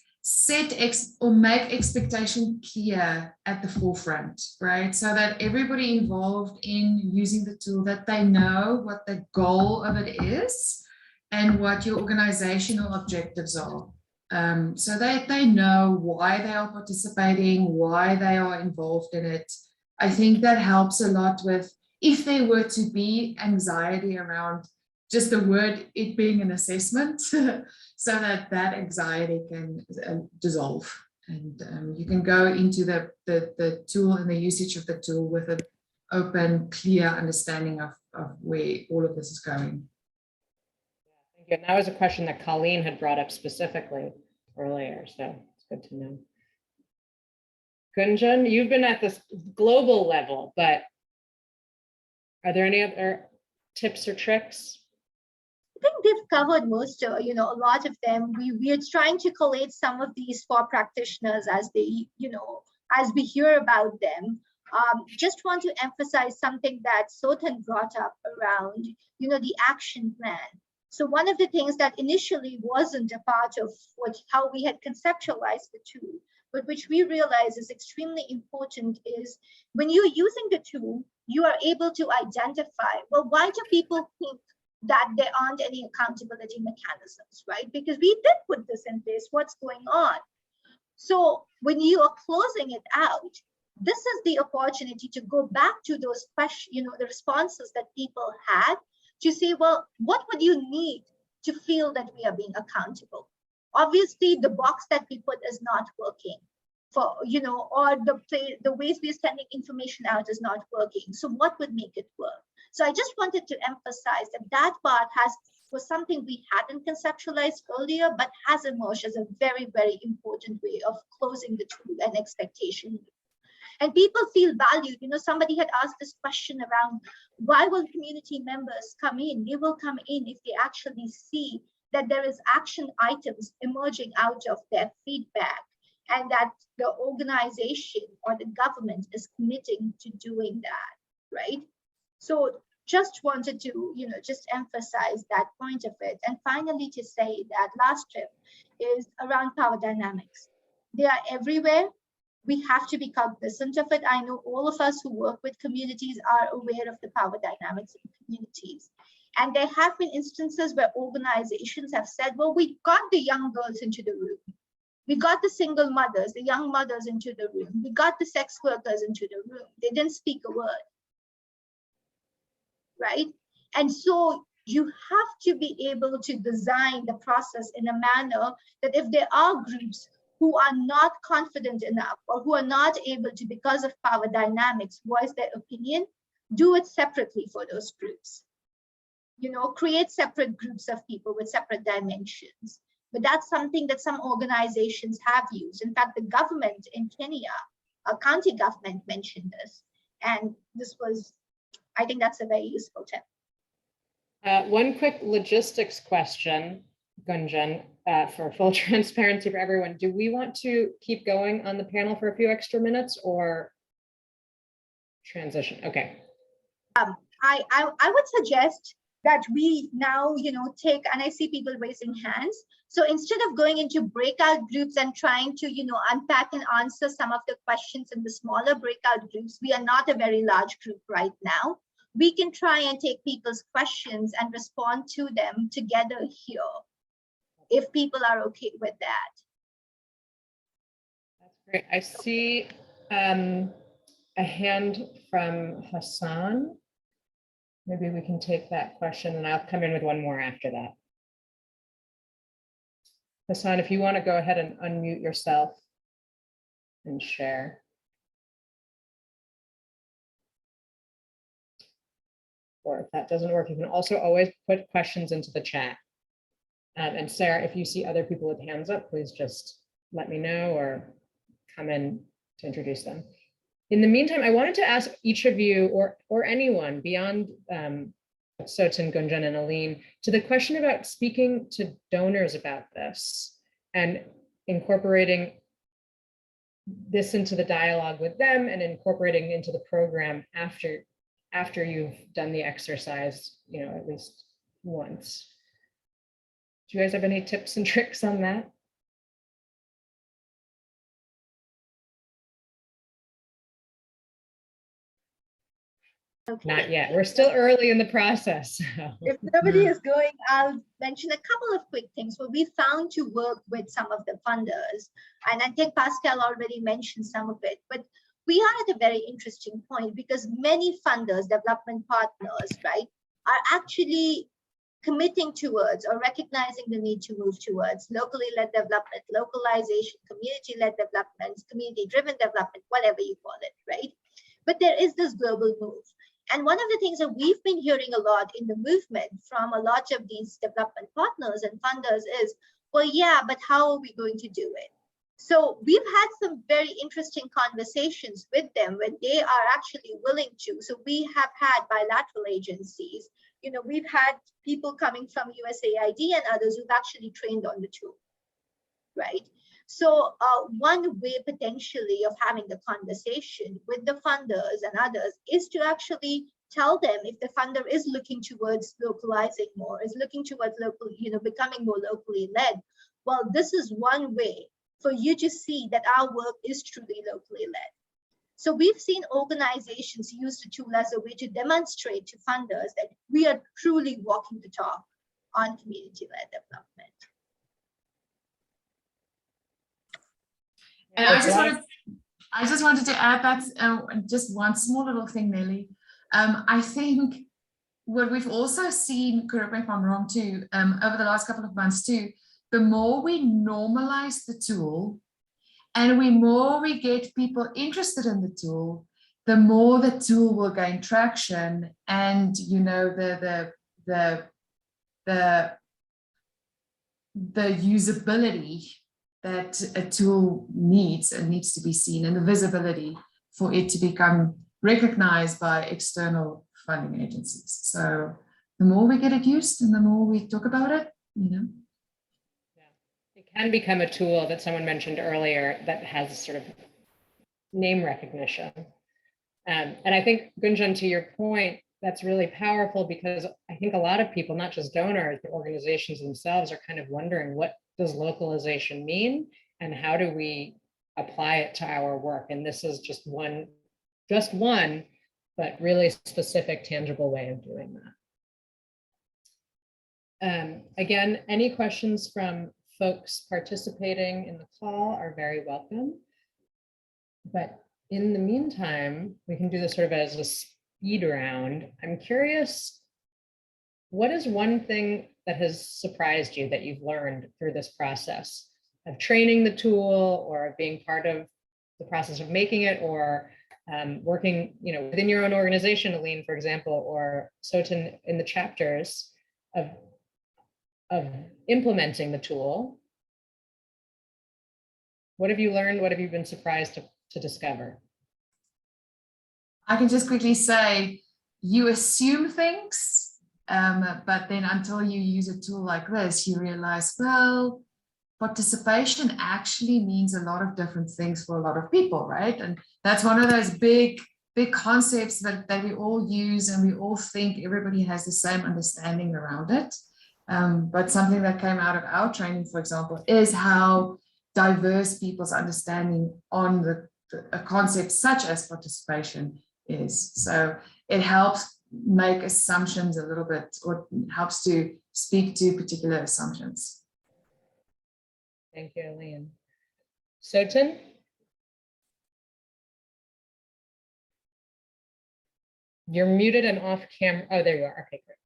make expectation clear at the forefront, right? So that everybody involved in using the tool, that they know what the goal of it is and what your organizational objectives are. So they know why they are participating, why they are involved in it. I think that helps a lot with, if there were to be anxiety around just the word, it being an assessment, so that anxiety can dissolve, and you can go into the tool and the usage of the tool with an open, clear understanding of where all of this is going. Thank you. And that was a question that Colleen had brought up specifically earlier, so it's good to know. Gunjan, you've been at this global level, but are there any other tips or tricks? I think they've covered most, a lot of them. We are trying to collate some of these for practitioners as they, as we hear about them. Just want to emphasize something that Sotin brought up around, the action plan. So one of the things that initially wasn't a part of how we had conceptualized the tool, but which we realize is extremely important, is when you're using the tool, you are able to identify, well, why do people think that there aren't any accountability mechanisms, right? Because we did put this in place, what's going on? So when you are closing it out, this is the opportunity to go back to those questions, the responses that people had, to say, well, what would you need to feel that we are being accountable? Obviously, the box that we put is not working, or the ways we're sending information out is not working. So what would make it work? So I just wanted to emphasize that part was something we hadn't conceptualized earlier, but has emerged as a very, very important way of closing the tool and expectation. And people feel valued. Somebody had asked this question around, why will community members come in? They will come in if they actually see that there is action items emerging out of their feedback, and that the organization or the government is committing to doing that, right? So just wanted to, just emphasize that point of it. And finally, to say that last tip is around power dynamics. They are everywhere. we have to be cognizant of it. I know all of us who work with communities are aware of the power dynamics in communities. And there have been instances where organizations have said, well, we got the young girls into the room. We got the single mothers, the young mothers into the room. We got the sex workers into the room. They didn't speak a word, right? And so you have to be able to design the process in a manner that if there are groups who are not confident enough or who are not able to, because of power dynamics, voice their opinion, do it separately for those groups. You know, create separate groups of people with separate dimensions. But that's something that some organizations have used. In fact, the government in Kenya, a county government mentioned this. And this was, I think that's a very useful tip. One quick logistics question, Gunjan, for full transparency for everyone. Do we want to keep going on the panel for a few extra minutes or transition? Okay. I would suggest that we now, you know, take, and I see people raising hands. So instead of going into breakout groups and trying to, you know, unpack and answer some of the questions in the smaller breakout groups, we are not a very large group right now. We can try and take people's questions and respond to them together here, if people are okay with that. That's great. I see a hand from Hassan. Maybe we can take that question and I'll come in with one more after that. Hassan, if you want to go ahead and unmute yourself and share. Or if that doesn't work, you can also always put questions into the chat. And Sarah, if you see other people with hands up, please just let me know or come in to introduce them. In the meantime, I wanted to ask each of you or anyone beyond Sotin, Gunjan, and Aline to the question about speaking to donors about this and incorporating this into the dialogue with them and incorporating into the program after you've done the exercise, you know, at least once. Do you guys have any tips and tricks on that? Okay. Not yet. We're still early in the process. If nobody is going, I'll mention a couple of quick things. Well, we found to work with some of the funders, and I think Pascal already mentioned some of it, but we are at a very interesting point because many funders, development partners, right, are actually committing towards or recognizing the need to move towards locally led development, localization, community-led development, community-driven development, whatever you call it, right? But there is this global move. And one of the things that we've been hearing a lot in the movement from a lot of these development partners and funders is, well, yeah, but how are we going to do it? So we've had some very interesting conversations with them when they are actually willing to. So we have had bilateral agencies. You know, we've had people coming from USAID and others who've actually trained on the tool, right? So one way potentially of having the conversation with the funders and others is to actually tell them if the funder is looking towards localizing more, is looking towards local, you know, becoming more locally led. Well, this is one way for you to see that our work is truly locally led. So we've seen organizations use the tool as a way to demonstrate to funders that we are truly walking the talk on community-led development. And I just wanted to add that just one small little thing, Nelly. I think what we've also seen, correct me if I'm wrong too, over the last couple of months too, the more we normalize the tool and the more we get people interested in the tool, the more the tool will gain traction, and you know the usability that a tool needs to be seen, and the visibility for it to become recognized by external funding agencies. So the more we get it used and the more we talk about it, you know. Yeah. It can become a tool that someone mentioned earlier that has sort of name recognition. And I think, Gunjan, to your point, that's really powerful because I think a lot of people, not just donors, but organizations themselves are kind of wondering, what does localization mean? And how do we apply it to our work. And this is just one, but really specific, tangible way of doing that. Again, any questions from folks participating in the call are very welcome. But in the meantime, we can do this sort of as a speed round. I'm curious, what is one thing that has surprised you that you've learned through this process of training the tool, or of being part of the process of making it, or working, within your own organization, Aline, for example, or Sotin in the chapters of implementing the tool? What have you learned? What have you been surprised to discover? I can just quickly say, you assume things, but then until you use a tool like this, you realize, well, participation actually means a lot of different things for a lot of people, right? And that's one of those big concepts that we all use, and we all think everybody has the same understanding around it. But something that came out of our training, for example, is how diverse people's understanding on a concept such as participation is. So it helps make assumptions a little bit, or helps to speak to particular assumptions. Thank you, Aline. Sotin? You're muted and off camera. Oh, there you are. Okay, great.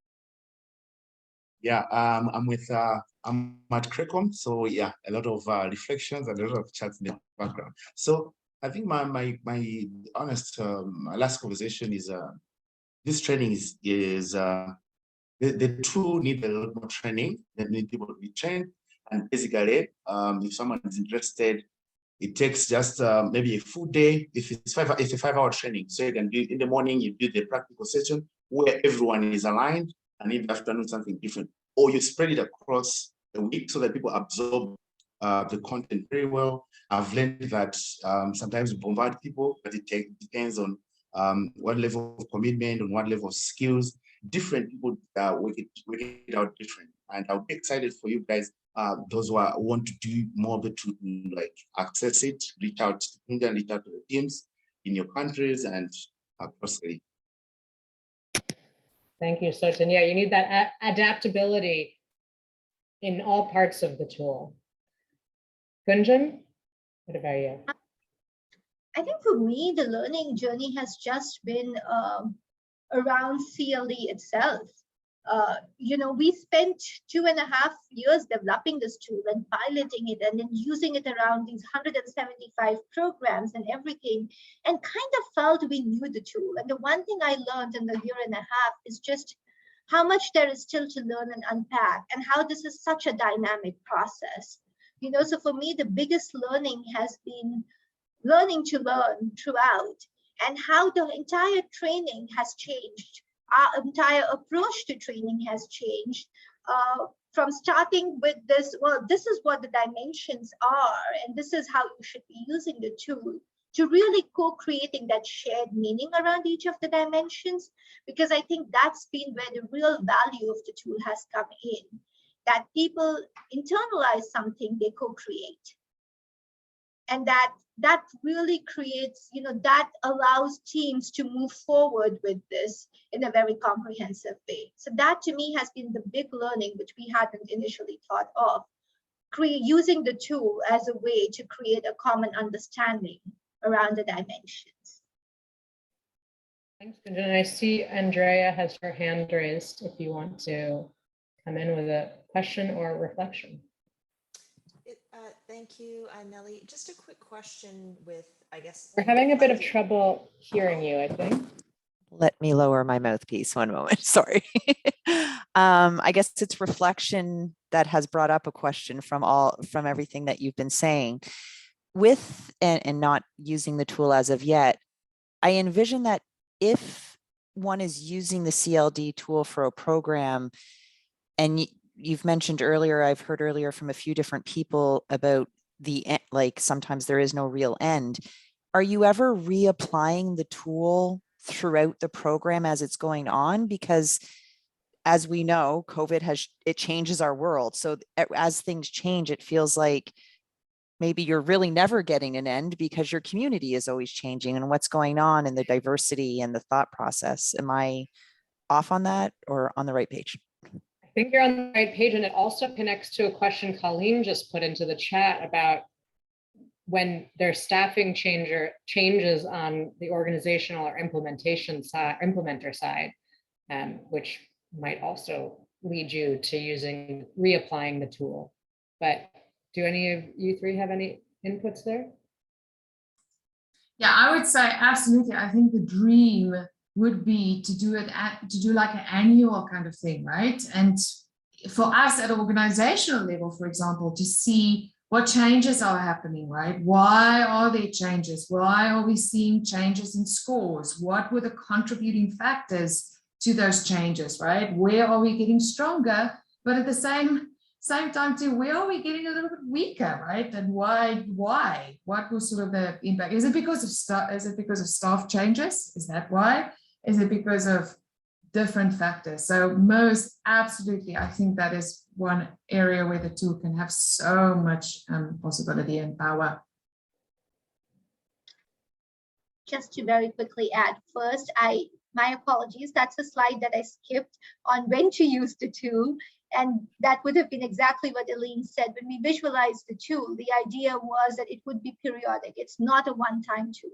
Yeah, I'm at Cracom, so yeah, a lot of reflections and a lot of chats in the background. So I think my honest last conversation is this training is the tool need a lot more training. They need people to be trained, and basically, if someone is interested, it takes just maybe a full day. If it's a 5-hour training, so you can do it in the morning. You do the practical session where everyone is aligned, and in the afternoon something different, or you spread it across the week so that people absorb the content very well. I've learned that sometimes we bombard people, but it depends on what level of commitment, on what level of skills. Different people work it out different, and I'll be excited for you guys. Those who want to do more of it, to like access it, reach out to India, reach out to the teams in your countries and across the. Thank you, Sotin. Yeah, you need that adaptability in all parts of the tool. Gunjan, what about you? I think for me, the learning journey has just been around CLD itself. We spent 2.5 years developing this tool and piloting it, and then using it around these 175 programs and everything, and kind of felt we knew the tool. And the one thing I learned in the 1.5 years is just how much there is still to learn and unpack, and how this is such a dynamic process. So for me, the biggest learning has been learning to learn throughout, and how the entire training has changed. Our entire approach to training has changed from starting with this, well, this is what the dimensions are, and this is how you should be using the tool, to really co-creating that shared meaning around each of the dimensions, because I think that's been where the real value of the tool has come in, that people internalize something, they co-create. And that really creates, that allows teams to move forward with this in a very comprehensive way. So that to me has been the big learning, which we hadn't initially thought of, using the tool as a way to create a common understanding around the dimensions. Thanks, Gunjan. I see Andrea has her hand raised if you want to come in with a question or reflection. Thank you, Nelly. Just a quick question with, I guess. We're having a bit of trouble hearing you, I think. Let me lower my mouthpiece one moment. Sorry. I guess it's reflection that has brought up a question from everything that you've been saying. With and not using the tool as of yet, I envision that if one is using the CLD tool for a program, and you've mentioned earlier, I've heard earlier from a few different people about sometimes there is no real end. Are you ever reapplying the tool throughout the program as it's going on? Because as we know, COVID it changes our world. So as things change, it feels like maybe you're really never getting an end because your community is always changing and what's going on in the diversity and the thought process. Am I off on that or on the right page? I think you're on the right page, and it also connects to a question Colleen just put into the chat about when there's staffing changes on the organizational or implementation side, implementer side, which might also lead you to reapplying the tool. But do any of you three have any inputs there? Yeah, I would say absolutely. I think the dream would be to do like an annual kind of thing, right? And for us at an organizational level, for example, to see what changes are happening, right? Why are there changes? Why are we seeing changes in scores? What were the contributing factors to those changes, right? Where are we getting stronger? But at the same time too, where are we getting a little bit weaker, right? And why? What was sort of the impact? Is it because of staff changes? Is that why? Is it because of different factors? So most absolutely, I think that is one area where the tool can have so much possibility and power. Just to very quickly add, first, my apologies, that's a slide that I skipped on when to use the tool. And that would have been exactly what Elaine said. When we visualized the tool, the idea was that it would be periodic. It's not a one-time tool.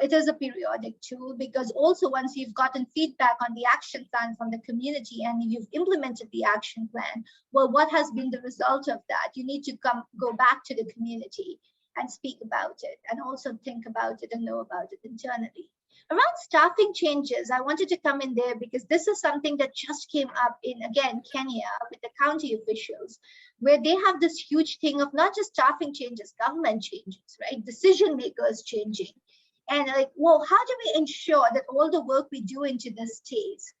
It is a periodic tool, because also once you've gotten feedback on the action plan from the community and you've implemented the action plan, well, what has been the result of that? You need to go back to the community and speak about it, and also think about it and know about it internally. Around staffing changes, I wanted to come in there because this is something that just came up in, again, Kenya with the county officials, where they have this huge thing of not just staffing changes, government changes, right? Decision makers changing. And like, well, how do we ensure that all the work we do into this stays?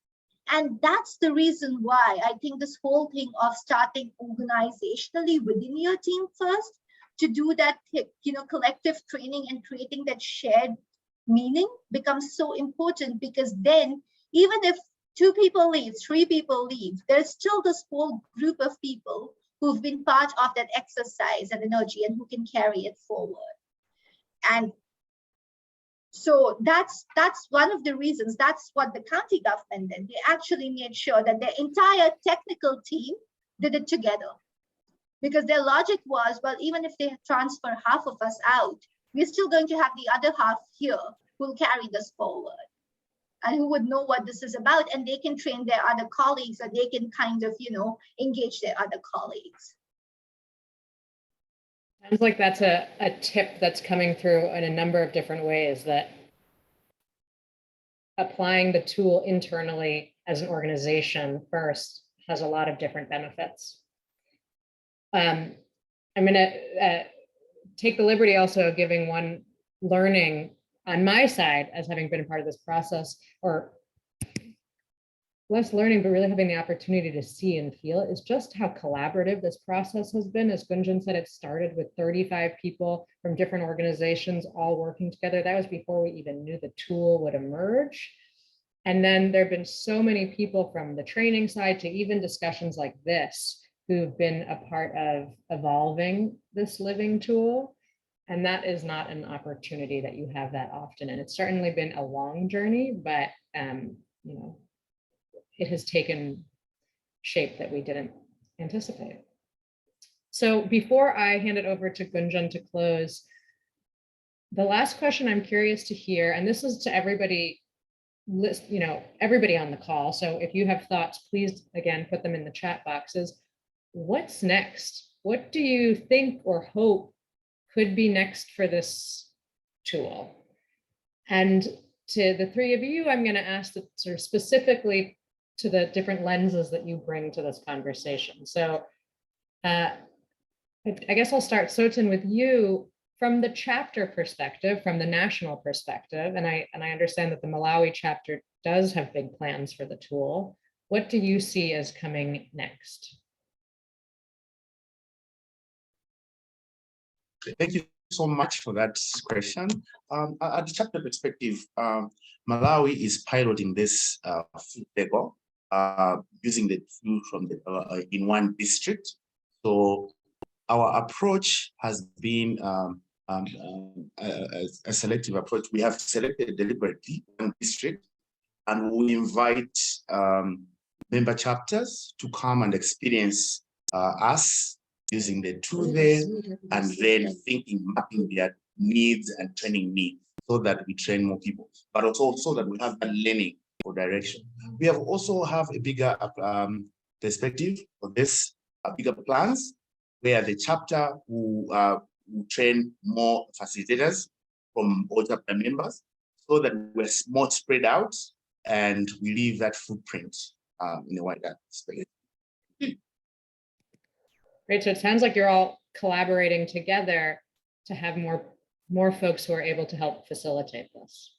And that's the reason why I think this whole thing of starting organizationally within your team first to do that, collective training and creating that shared meaning becomes so important, because then even if 2 people leave, 3 people leave, there's still this whole group of people who've been part of that exercise and energy and who can carry it forward. And so that's one of the reasons. That's what the county government did. They actually made sure that their entire technical team did it together, because their logic was, well, even if they transfer half of us out, we're still going to have the other half here who will carry this forward and who would know what this is about, and they can train their other colleagues, or they can kind of, engage their other colleagues. Sounds like that's a tip that's coming through in a number of different ways, that applying the tool internally as an organization first has a lot of different benefits. I'm going to take the liberty also of giving one learning on my side as having been a part of this process, or less learning, but really having the opportunity to see and feel, is just how collaborative this process has been. As Gunjan said, it started with 35 people from different organizations all working together. That was before we even knew the tool would emerge. And then there have been so many people from the training side to even discussions like this who've been a part of evolving this living tool. And that is not an opportunity that you have that often. And it's certainly been a long journey, but it has taken shape that we didn't anticipate. So before I hand it over to Gunjan to close, the last question I'm curious to hear, and this is to everybody, everybody on the call. So if you have thoughts, please, again, put them in the chat boxes. What's next? What do you think or hope could be next for this tool? And to the 3 of you, I'm going to ask that sort of specifically to the different lenses that you bring to this conversation. So I guess I'll start, Sotin, with you from the chapter perspective, from the national perspective, and I understand that the Malawi chapter does have big plans for the tool. What do you see as coming next? Thank you so much for that question. At the chapter perspective, Malawi is piloting this food label using the tool from in one district. So our approach has been a selective approach. We have selected deliberately one district, and we invite member chapters to come and experience us using the tool there, and then thinking, mapping their needs and training needs so that we train more people, but also so that we have that learning or direction. We have also have a bigger perspective for this, bigger plans, where the chapter will train more facilitators from all chapter members, so that we're more spread out and we leave that footprint in a wider space. Great, so it sounds like you're all collaborating together to have more folks who are able to help facilitate this.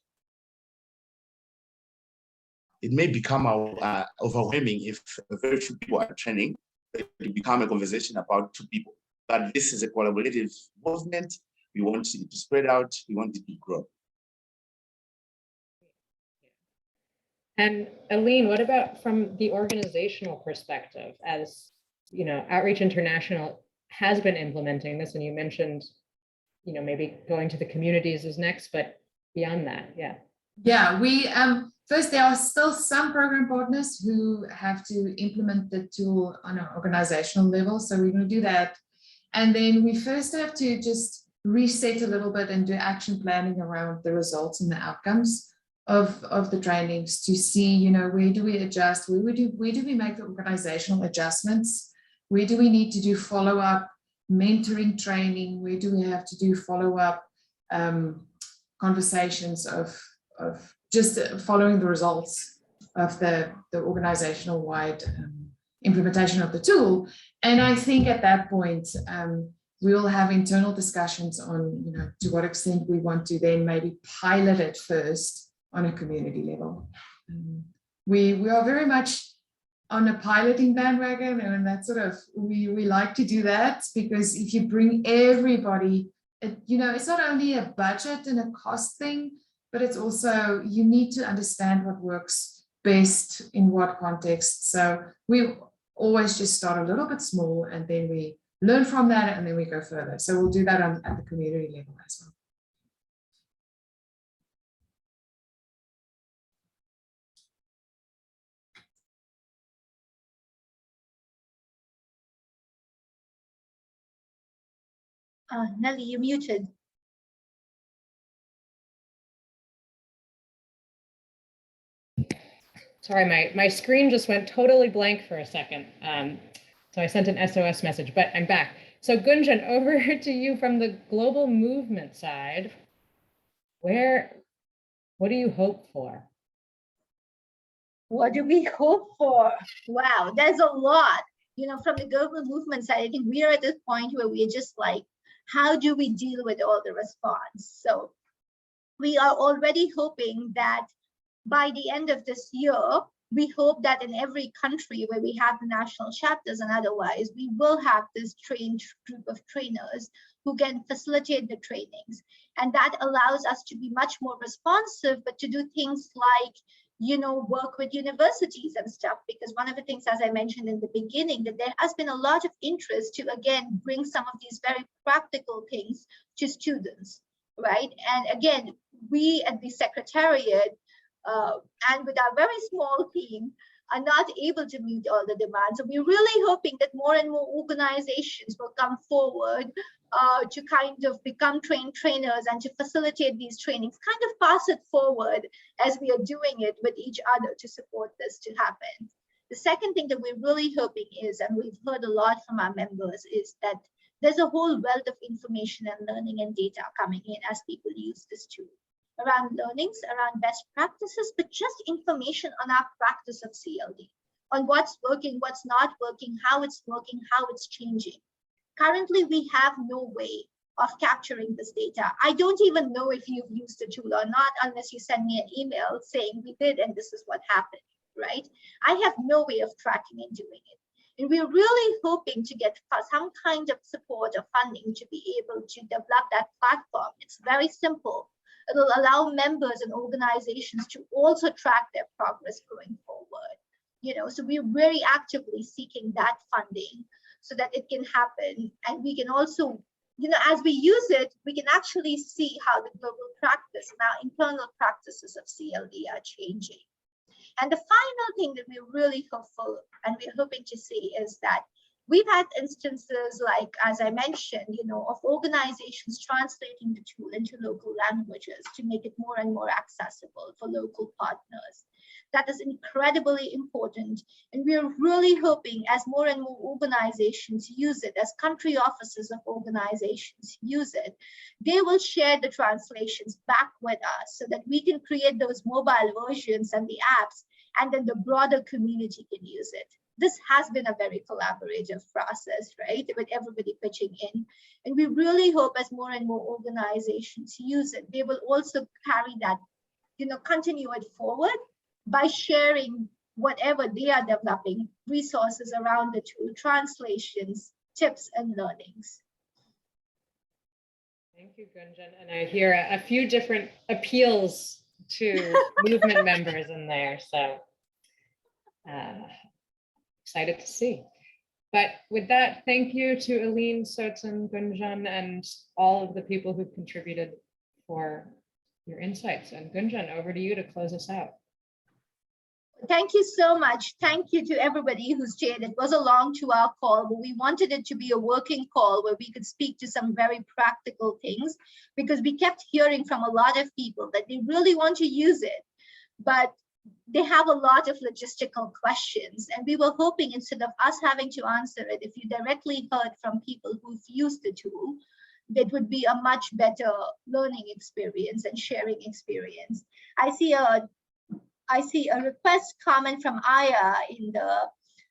It may become overwhelming if very few people are training. It will become a conversation about 2 people. But this is a collaborative movement. We want it to spread out. We want it to grow. And Aline, what about from the organizational perspective? As you know, Outreach International has been implementing this, and you mentioned, you know, maybe going to the communities is next, but beyond that, yeah. Yeah, we first, there are still some program partners who have to implement the tool on an organizational level. So we're going to do that. And then we first have to just reset a little bit and do action planning around the results and the outcomes of the trainings to see, you know, where do we adjust, where do we make the organizational adjustments, where do we need to do follow-up mentoring training, where do we have to do follow-up conversations of just following the results of the organizational wide implementation of the tool. And I think at that point, we will have internal discussions on, you know, to what extent we want to then maybe pilot it first on a community level. We are very much on a piloting bandwagon, and that sort of, we like to do that, because if you bring everybody, you know, it's not only a budget and a cost thing, but it's also, you need to understand what works best in what context. So we always just start a little bit small, and then we learn from that, and then we go further. So we'll do that at the community level as well. Nelly, you're muted. Sorry, my screen just went totally blank for a second. So I sent an SOS message, but I'm back. So Gunjan, over to you from the global movement side. What do you hope for? What do we hope for? Wow, there's a lot. You know, from the global movement side, I think we are at this point where we're just like, how do we deal with all the response? So we are already hoping that by the end of this year, we hope that in every country where we have the national chapters and otherwise, we will have this trained group of trainers who can facilitate the trainings. And that allows us to be much more responsive, but to do things like, you know, work with universities and stuff, because one of the things, as I mentioned in the beginning, that there has been a lot of interest to, again, bring some of these very practical things to students, right? And again, we at the Secretariat, and with our very small team, are not able to meet all the demands. So we're really hoping that more and more organizations will come forward to kind of become trained trainers and to facilitate these trainings, kind of pass it forward as we are doing it with each other to support this to happen. The second thing that we're really hoping is, and we've heard a lot from our members, is that there's a whole wealth of information and learning and data coming in as people use this tool, around learnings, around best practices, but just information on our practice of CLD, on what's working, what's not working, how it's changing. Currently, we have no way of capturing this data. I don't even know if you've used the tool or not, unless you send me an email saying we did and this is what happened, right? I have no way of tracking and doing it. And we're really hoping to get some kind of support or funding to be able to develop that platform. It's very simple. It'll allow members and organizations to also track their progress going forward. You know, so we're very actively seeking that funding so that it can happen. And we can also, as we use it, we can actually see how the global practice and our internal practices of CLD are changing. And the final thing that we're really hopeful and we're hoping to see is that we've had instances like, as I mentioned, of organizations translating the tool into local languages to make it more and more accessible for local partners. That is incredibly important. And we're really hoping as more and more organizations use it, as country offices of organizations use it, they will share the translations back with us so that we can create those mobile versions and the apps, and then the broader community can use it. This has been a very collaborative process, right? With everybody pitching in. And we really hope as more and more organizations use it, they will also carry that, continue it forward by sharing whatever they are developing, resources around the tool, translations, tips, and learnings. Thank you, Gunjan. And I hear a few different appeals to movement members in there. So excited to see. But with that, thank you to Aline, Sotan, Gunjan, and all of the people who contributed for your insights. And Gunjan, over to you to close us out. Thank you so much. Thank you to everybody who's shared. It was a long 2-hour call, but we wanted it to be a working call where we could speak to some very practical things, because we kept hearing from a lot of people that they really want to use it, but they have a lot of logistical questions. And we were hoping, instead of us having to answer it, if you directly heard from people who've used the tool, that would be a much better learning experience and sharing experience. I see a request comment from Aya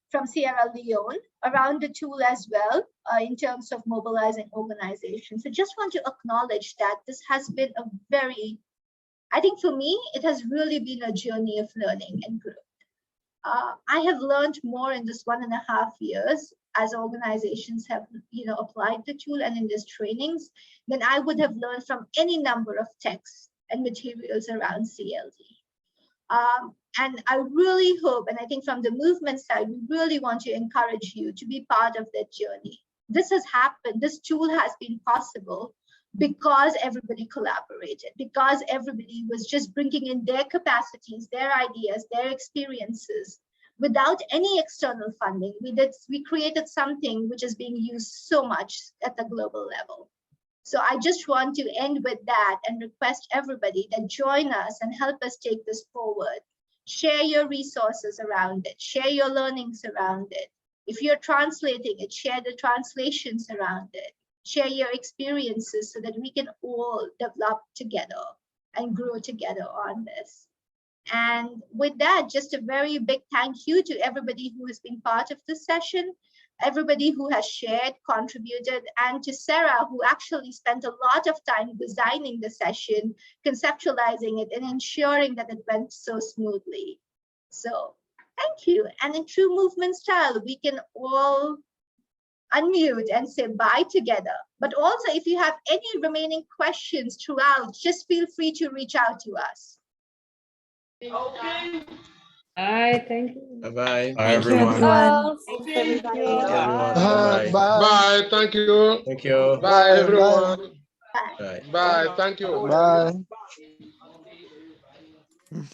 from Sierra Leone around the tool as well, in terms of mobilizing organizations. So just want to acknowledge that this has been a very, I think for me, it has really been a journey of learning and growth. I have learned more in this 1.5 years as organizations have, applied the tool and in these trainings than I would have learned from any number of texts and materials around CLD. And I really hope, and I think from the movement side, we really want to encourage you to be part of that journey. This has happened, this tool has been possible because everybody collaborated, because everybody was just bringing in their capacities, their ideas, their experiences without any external funding. We created something which is being used so much at the global level. So I just want to end with that and request everybody that join us and help us take this forward. Share your resources around it, share your learnings around it. If you're translating it, share the translations around it, share your experiences so that we can all develop together and grow together on this. And with that, just a very big thank you to everybody who has been part of this session, everybody who has shared, contributed, and to Sarah, who actually spent a lot of time designing the session, conceptualizing it, and ensuring that it went so smoothly. So thank you. And in true movement style, we can all unmute and say bye together. But also, if you have any remaining questions throughout, just feel free to reach out to us. Okay. Bye. Thank you. Bye-bye. Bye, everyone. Thanks, everybody. Bye. Bye. Thank you. Thank you. Bye, everyone. Bye. Bye. Bye. Thank you. Bye.